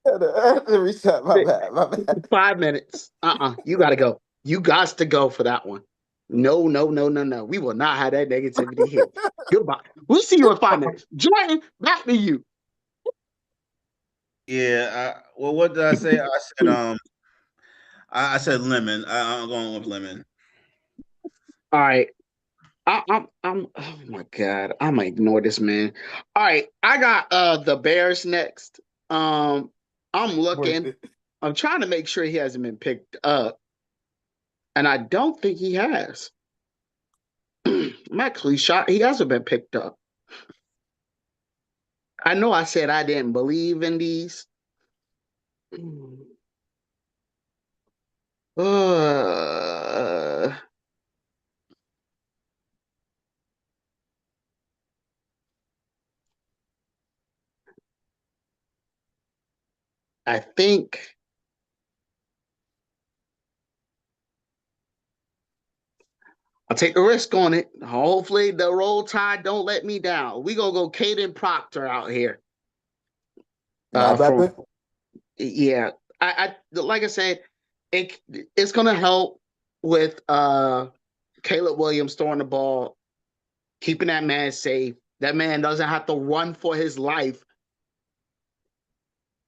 I had to reset. My bad. My bad. 5 minutes. You gotta go. You got to go for that one. No, no, no, no, no. We will not have that negativity here. Goodbye. We'll see you in 5 minutes. Jordan, back to you. Yeah. Well, what did I say? I said lemon. I'm going with lemon. All right. I'm oh my god, I'm gonna ignore this man. All right, I got the Bears next. I'm Worth looking, it. I'm trying to make sure he hasn't been picked up, and I don't think he has. I'm actually shocked he hasn't been picked up. I know I said I didn't believe in these. Uh, I think I'll take a risk on it. Hopefully the roll tide don't let me down. We gonna go Caden Proctor out here. Not a bad From pick. yeah, I like I said, it's gonna help with Caleb Williams throwing the ball, keeping that man safe. That man doesn't have to run for his life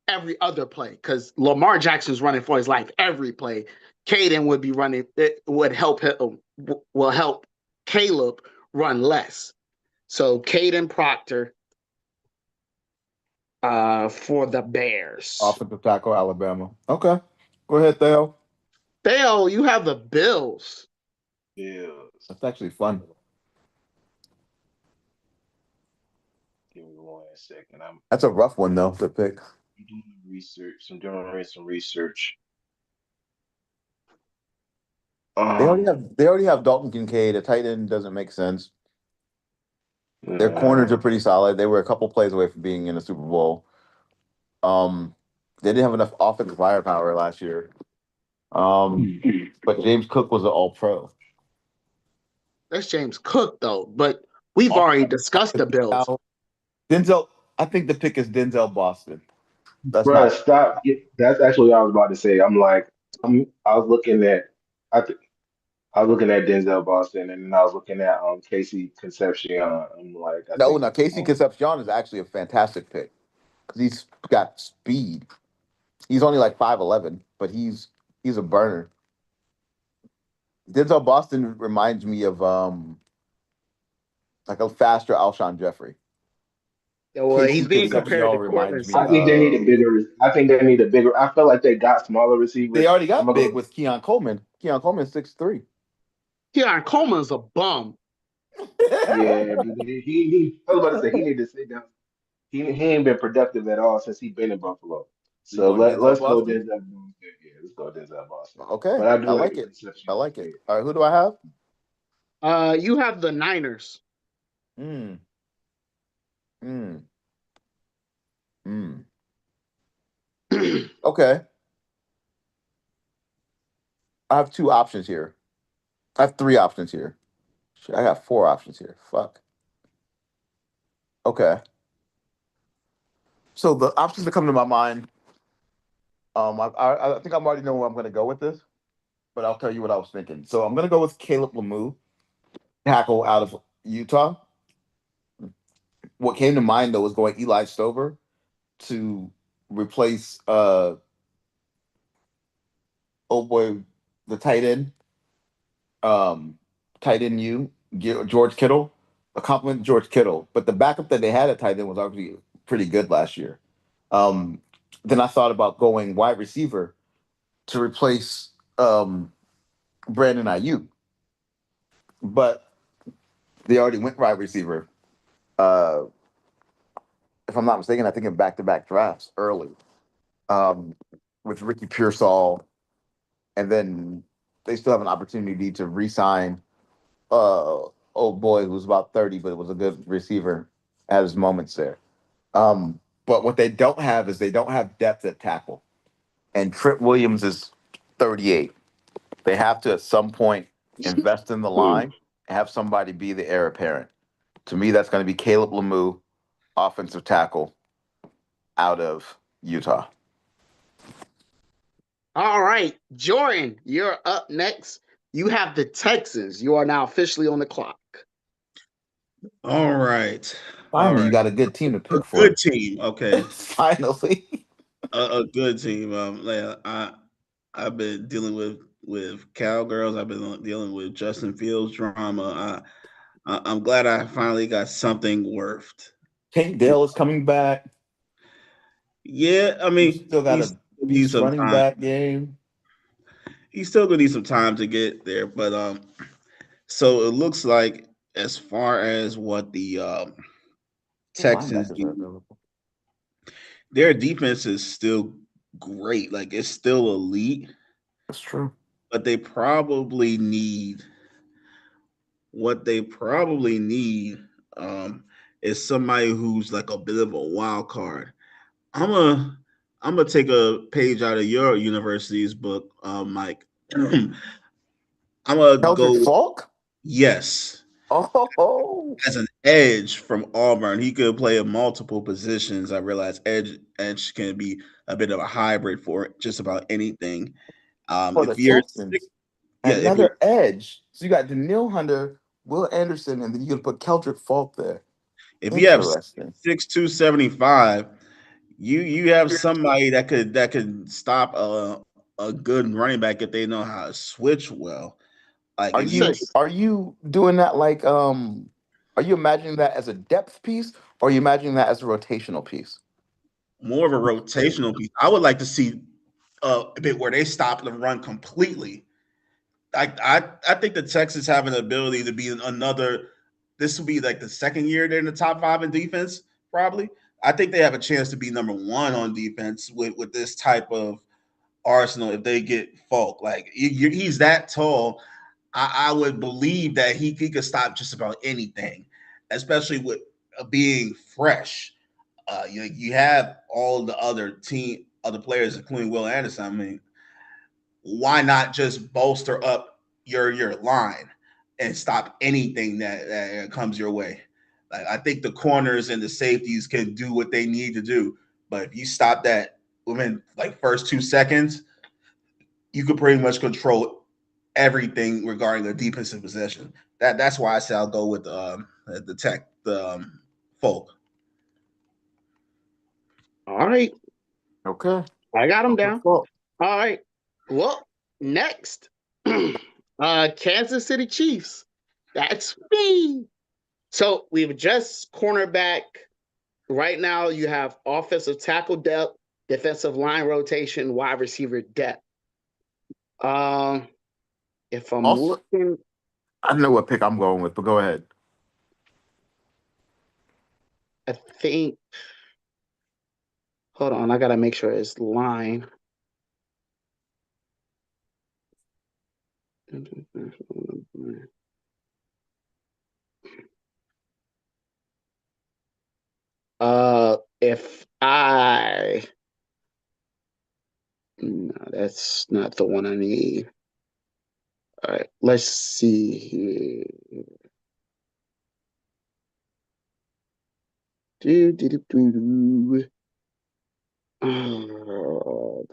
every other play because Lamar Jackson's running for his life every play. Caden would be running. It would help him. Will help Caleb run less. So Caden Proctor for the Bears. Offensive tackle, Alabama. Okay. Go ahead, Theo. Theo, you have the Bills. Bills. That's actually fun. Give me 1 second. I'm That's a rough one though to pick. doing research. I'm doing some research. Um, They already have Dalton Kincaid. A tight end doesn't make sense. Their corners are uh, pretty solid. They were a couple plays away from being in the Super Bowl. They didn't have enough offensive firepower last year. But James Cook was an All Pro. That's James Cook, though. But we've already discussed the Bills. Now, Denzel. I think the pick is Denzel Boston. That's bruh, not. stop. That's actually what I was about to say. I'm like, I was looking at, I, th- I was looking at Denzel Boston, and then I was looking at Casey Concepcion. I'm like, I No, think, now Casey Concepcion is actually a fantastic pick because he's got speed. He's only like 5'11", but he's a burner. Denzel Boston reminds me of like a faster Alshon Jeffrey. Yeah, well, Casey he's being compared to Concepcion reminds Cortland me I think Sutton. they need a of. bigger. I think they need a bigger. I feel like they got smaller They receivers. already I'm got gonna big go. with Keon Coleman. Keon Coleman 6'3". Keon Coleman's a bum. Yeah, but I was about to say he need to sit down. He ain't been productive at all since he been in Buffalo. So you So going Denzel let's go Boston? Denzel Boston. Yeah, let's go Denzel Boston. Okay, But I I do like like the it. conception. I like it. Yeah. All right, who do I have? You have the Niners. Mm, mm, mm. Okay, I have two options here. I have three options here. Shit, I got four options here. Fuck. Okay, so the options that come to my mind, I think I'm already know where I'm going to go with this, but I'll tell you what I was thinking. So I'm going to go with Caleb Lemieux, tackle out of Utah. What came to mind though was going Eli Stover to replace oh boy, the tight end, um, tight end George Kittle, a compliment to George Kittle. But the backup that they had at tight end was actually pretty good last year. Um, then I thought about going wide receiver to replace Brandon Ayuk, but they already went wide receiver. Uh, if I'm not mistaken, I think in back-to-back drafts early um, with Ricky Pearsall, and then they still have an opportunity to re-sign old boy who's about 30, but it was a good receiver at his moments there. But what they don't have is they don't have depth at tackle. And Trent Williams is 38. They have to at some point invest in the line and have somebody be the heir apparent. To me, that's going to be Caleb Lemieux, offensive tackle out of Utah. All right, Jordan, you're up next. You have the Texans. You are now officially on the clock. All right. All Finally, you right. got a good team to A pick good for. team. Okay. Finally. A good team. Like I've been dealing with cowgirls. I've been dealing with Justin Fields drama. I'm glad I finally got something worth. Tank Dell is coming back. Yeah, I You mean, still got he's a need beast some running time. back game. He's still gonna need some time to get there, but so it looks like as far as what the What Texans linebackers are do, available? their defense is still great. Like it's still elite, That's true. but they probably need what they probably need is somebody who's like a bit of a wild card. I'm a I'm gonna take a page out of your university's book, Mike. I'm gonna Eldrick go with Falk? yes. Oh, As an edge from Auburn, he could play in multiple positions. I realize edge can be a bit of a hybrid for just about anything. for the If you're Texans. yeah, if you're Another edge. So you got Daniil Hunter, Will Anderson, and then you can put Keldrick Falk there. if you have Interesting. 6'2", 75", you have somebody that could stop a good running back if they know how to switch well. Like Are if you you Six. are you doing that like are you imagining that as a depth piece or are you imagining that as a rotational piece? more of a rotational piece, I would like to see a bit where they stop the run completely. I think the Texans have an ability to be another. This will be like the second year they're in the top five in defense, probably. I think they have a chance to be number one on defense with this type of arsenal if they get Falk. Like he's that tall. I would believe that he could stop just about anything, especially with being fresh. You have all the other players, including Will Anderson. I mean, why not just bolster up your line and stop anything that comes your way? Like I think the corners and the safeties can do what they need to do, but if you stop that within like first 2 seconds, you could pretty much control everything regarding the defensive possession. That's why I say I'll go with the tech the folk. All right. Okay. I got him down. Well, All right. Well, next, Kansas City Chiefs. That's me. So we've just cornerback. Right now, you have offensive tackle depth, defensive line rotation, wide receiver depth. Um, if I'm also, looking, I know what pick I'm going with, but go ahead. I think. Hold on, I gotta make sure it's line. If I no, that's not the one I need. All right, let's see here. Do, do, do, do, do.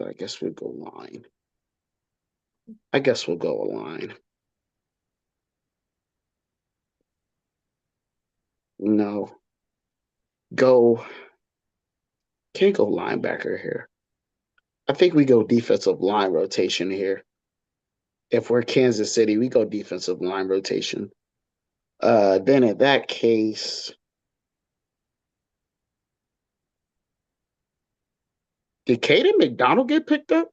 I guess we'll go line. I guess we'll go a line. No, go. Can't go linebacker here. I think we go defensive line rotation here. If we're Kansas City, we go defensive line rotation. Then in that case, did Caden McDonald get picked up?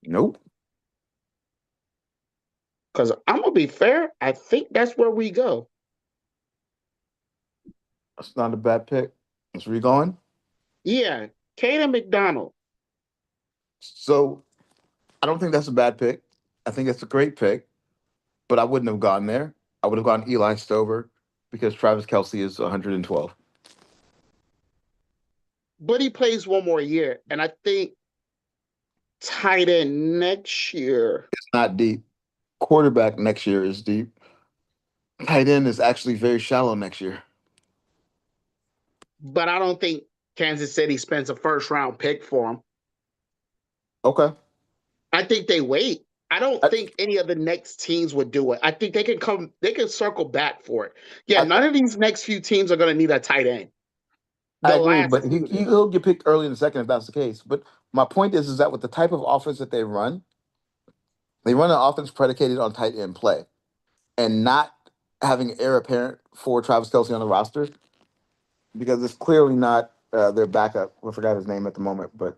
Nope. Because I'm gonna be fair, I think that's where we go. That's not a bad pick. That's where you going? Yeah, Caden McDonald. So I don't think that's a bad pick. I think that's a great pick, but I wouldn't have gone there. I would have gone Eli Stover because Travis Kelsey is 112. But he plays one more year, and I think tight end next year. It's not deep. Quarterback next year is deep. Tight end is actually very shallow next year. But I don't think Kansas City spends a first round pick for him. Okay. I think they wait. I don't I, think any of the next teams would do it. I think they can circle back for it. Yeah, I, none of these next few teams are going to need a tight end. I The agree, last but two do. he'll get picked early in the second if that's the case. But my point is that with the type of offense that they run an offense predicated on tight end play, and not having heir apparent for Travis Kelsey on the roster because it's clearly not their backup. I forgot his name at the moment, but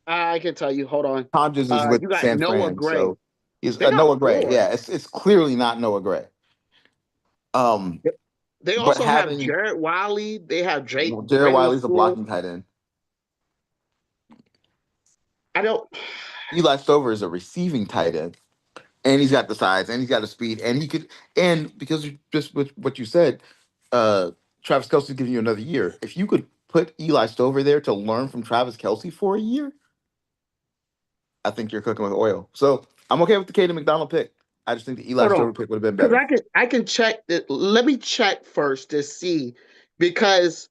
I can tell you. Hold on. Hodges is with You got San Noah Fran, Gray. so he's They got Noah Gray. four. Yeah, it's clearly not Noah Gray. Um, They but also have having Jared Wiley. They have Jared Brandon Wiley's a School. blocking tight end. I don't. Eli Stover is a receiving tight end, and he's got the size, and he's got the speed, and he could. And because just with what you said, Travis Kelsey's giving you another year. If you could put Eli Stover there to learn from Travis Kelsey for a year, I think you're cooking with oil. So I'm okay with the Caden McDonald pick. I just think the Eli Hold on, Stover pick would have been because better. I can check that. Let me check first to see, because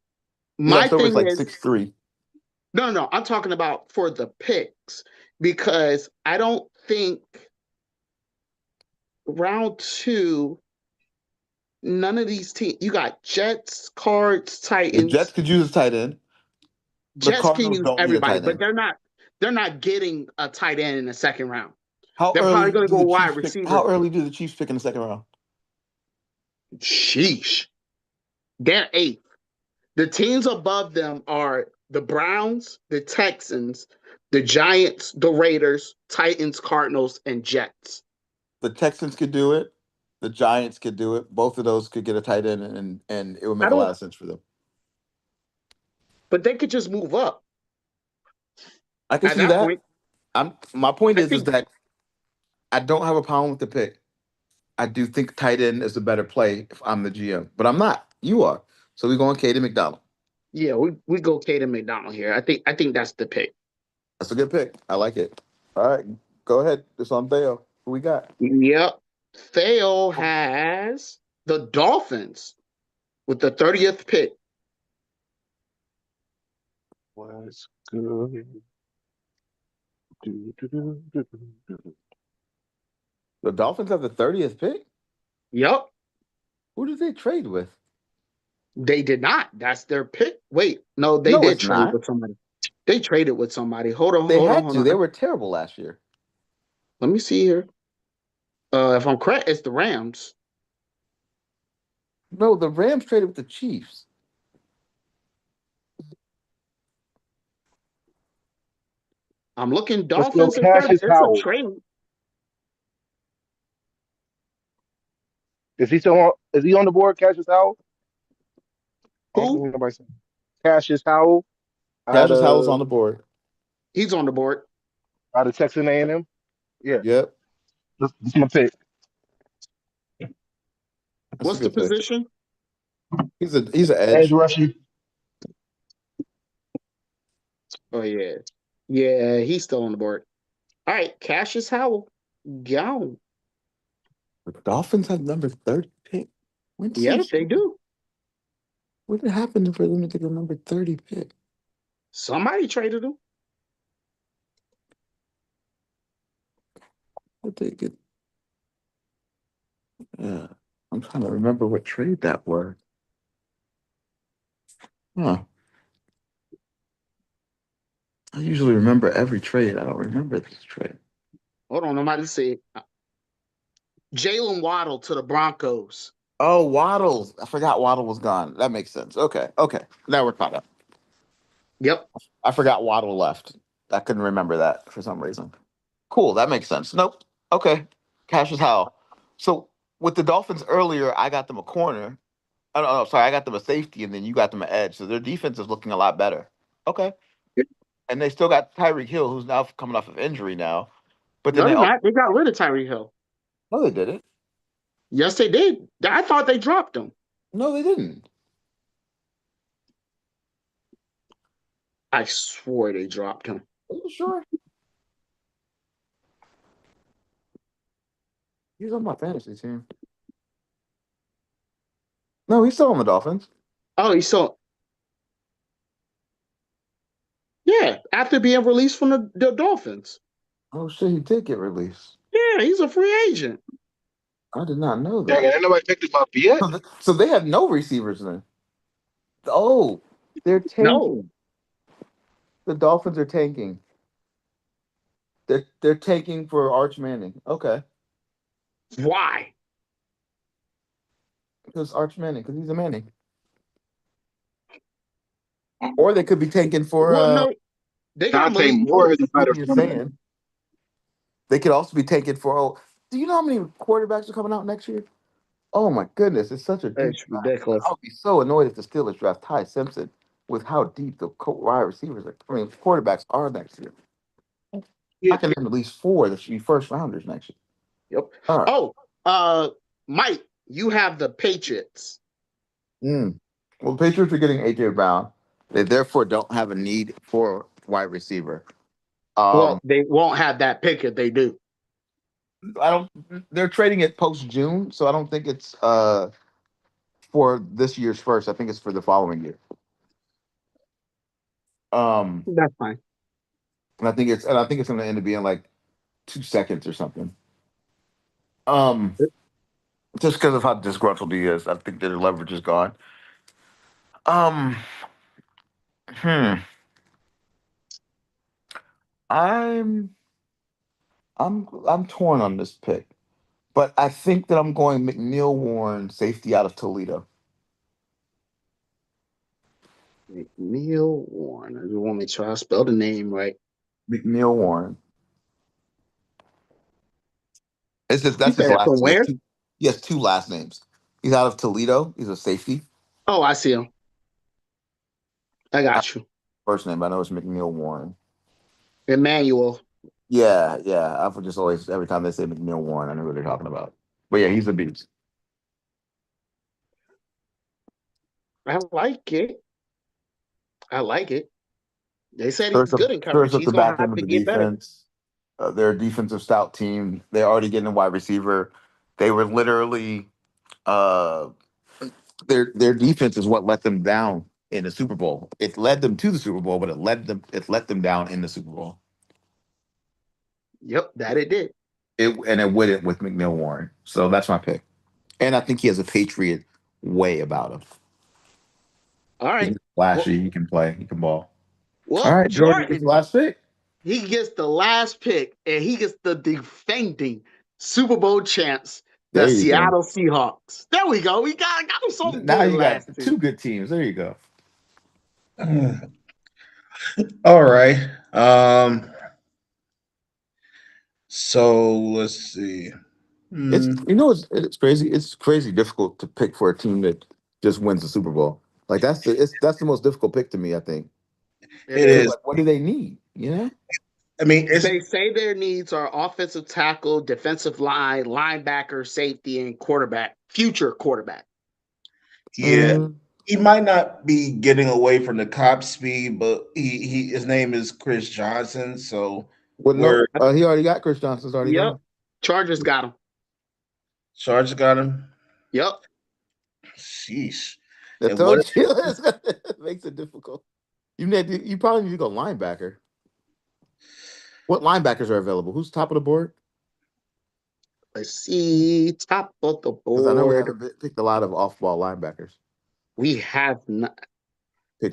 Eli my Stover's thing like is 6'3". no. I'm talking about for the picks, because I don't think round two. None of these teams. You got Jets, Cards, The Jets Titans. could use a tight end. The Jets can Cardinals use don't need a everybody, tight but end. they're not getting a tight end in the second round. How They're probably early going to do go the wide Chiefs pick? How receiver. early do the Chiefs pick in the second round? Sheesh. They're eighth. The teams above them are the Browns, the Texans, the Giants, the Raiders, Titans, Cardinals, and Jets. The Texans could do it. The Giants could do it. Both of those could get a tight end, and it would I make a lot don't, of sense for them. but they could just move up I can at see that that. point. My point I is think, that I don't have a problem with the pick. I do think tight end is a better play if I'm the GM, but I'm not. You are. So we're going Caden McDonald. yeah, we go Caden McDonald here. I think that's the pick. That's a good pick. I like it. All right, go ahead. It's on Theo. Who we got? Yep. Theo has the Dolphins with the 30th pick. What's good? Do, do, do, do, do, do. The Dolphins have the 30th pick. Yep. Who did they trade with? They did not. That's their pick. Wait, no, they No, did it's trade not. with somebody. They traded with somebody. Hold on, They hold on, had hold to. They on. were terrible last year. Let me see here. If I'm correct, it's the Rams. No, the Rams traded with the Chiefs. I'm looking. Let's go. Dolphins. Cassius It's a Howell. trade. Is he still on? Is he on the board? Cassius Howell. I don't Who? think nobody said Cassius Howell out Cassius Howell's of on the board. He's on the board. Texas A&M. Yeah, Yep, that's my pick. that's a What's the good pick. position? He's an Edge edge. rusher. Oh yeah, yeah. He's still on the board. All right, Cassius Howell. Gone. The Dolphins have number 30 pick. When did Yep, they do. what did happen for them to get the number 30 pick? Somebody traded him. What they get? Yeah, I'm trying to remember what trade that was. Huh. I usually remember every trade. I don't remember this trade. Hold on, nobody see. Jalen Waddle to the Broncos. Oh, Waddle. I forgot Waddle was gone. That makes sense. Okay. Okay. Now we're caught up. Yep. I forgot Waddle left. I couldn't remember that for some reason. Cool. That makes sense. Nope. Okay. Cassius Howell. So with the Dolphins earlier, I got them a corner. Oh, no, sorry. I got them a safety, and then you got them an edge. So their defense is looking a lot better. Okay. And they still got Tyreek Hill, who's now coming off of injury now. But then No, they they're also, not. They got rid of Tyreek Hill. no, they didn't. Yes, they did. I thought they dropped him. No, they didn't. I swore they dropped him. Are you sure? He's on my fantasy team. No, he's still on the Dolphins. Oh, he saw. Yeah, after being released from the Dolphins. Oh shit, he did get released. Yeah, he's a free agent. I did not know Dang, that. ain't nobody picked him up yet. So they have no receivers then. Oh, they're No. tanking. The Dolphins are tanking. They're tanking for Arch Manning. Okay, Why? because Arch Manning, because he's a Manning. Or they could be tanking for Well, no, they got Dante Malik Moore is a Willis. what better you're cornerback. saying. They could also be tanking for. Oh, do you know how many quarterbacks are coming out next year? Oh my goodness, it's such a deep It's draft. ridiculous. I'll be so annoyed if the Steelers draft Ty Simpson with how deep the wide receivers are. I mean, quarterbacks are next year. Yeah, I can name at least four that should be first rounders next year. Yep. All right. Oh, Mike, you have the Patriots. Mm. Well, the Patriots are getting AJ Brown. They therefore don't have a need for wide receiver. Well, Um, they won't have that pick if they do. I don't. They're trading it post June, so I don't think it's for this year's first. I think it's for the following year. Um, That's fine. and I think it's going to end up being like 2 seconds or something. Um, just because of how disgruntled he is, I think their leverage is gone. Um, hmm. I'm I'm torn on this pick, but I think that I'm going McNeil Warren, safety out of Toledo. Neil Warren. I just want to make sure I spell the name right. McNeil Warren. It's just You that's his said last. from where? He has two last names. He's out of Toledo. He's a safety. Oh, I see him. I I- got you. First name I know is McNeil Warren. Emmanuel. Yeah, yeah. I've just always every time they say McNeil Warren, I know who they're talking about. But yeah, he's a beast. I like it. I like it. They said he's Stirs up, good in stirs coverage. up He's the gonna back have end of to the get better. defense. They're a defensive stout team. They're already getting a wide receiver. They were literally uh, their defense is what let them down in the Super Bowl. It led them to the Super Bowl, but it let them down in the Super Bowl. Yep, that it did. It wouldn't with McNeil Warren. So that's my pick. And I think he has a Patriot way about him. All right. He's Well, flashy. He can play. He can ball. All Well, right, Georgia gets the Jordan, last pick. he gets the last pick, and he gets the defending Super Bowl champs, the There you go. Seattle Seahawks. There we go. We got him something Now good you got last two. two good teams. There you go. All right. So let's see. It's Hmm. it's crazy. It's crazy difficult to pick for a team that just wins the Super Bowl. Like that's the most difficult pick to me. I think It It because is. is. like, what do they need? You know, I mean, it's They say their needs are offensive tackle, defensive line, linebacker, safety, and quarterback, future quarterback. yeah. mm, He might not be getting away from the cop speed, but he his name is Chris Johnson. So well, no, we're he already got Chris Johnson's already Yep. gone. Chargers got him. Chargers got him. Yep. Sheesh. I And what told you it makes it difficult. You probably need to go linebacker. What linebackers are available? Who's top of the board? Let's see. Top of the Because I know we board. haven't picked a lot of off-ball linebackers. We have not. Pick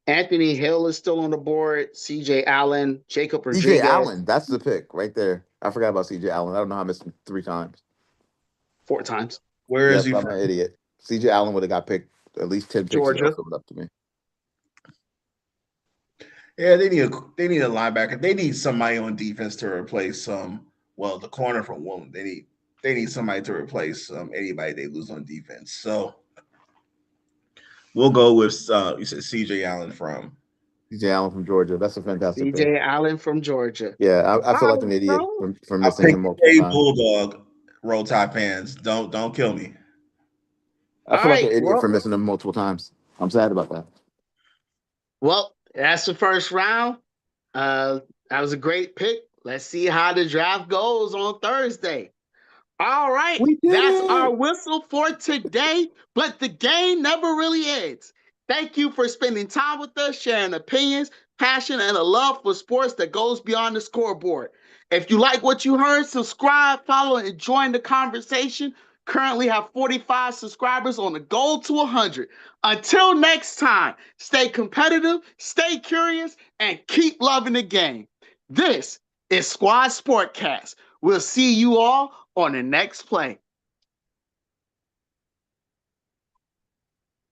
Anthony Hill is still on the board. CJ Allen, Jacob CJ Rodriguez, Allen. That's the pick right there. I forgot about CJ Allen. I don't know how I missed him 3 times. 4 times. where is Yes, he I'm from? an idiot. CJ Allen would have got picked at least 10 picks ago. Georgia. Coming up to me. Yeah, they need a linebacker. They need somebody on defense to replace the corner from one. They need somebody to replace anybody they lose on defense. So we'll go with you said CJ Allen from. CJ Allen from Georgia. That's a fantastic pick. CJ Allen from Georgia. Yeah, I feel All like an right, idiot bro. for I missing him picked multiple a times. bulldog. Roll Tide fans, don't kill me. I All feel like an right. idiot for missing him multiple times. I'm sad about that. Well, that's the first round. That was a great pick. Let's see how the draft goes on Thursday. All right, We did that's our it. whistle for today, but the game never really ends. Thank you for spending time with us, sharing opinions, passion, and a love for sports that goes beyond the scoreboard. If you like what you heard, subscribe, follow, and join the conversation. Currently have 45 subscribers on the goal to 100. Until next time, stay competitive, stay curious, and keep loving the game. This is Squad Sportcast. We'll see you all on the next play.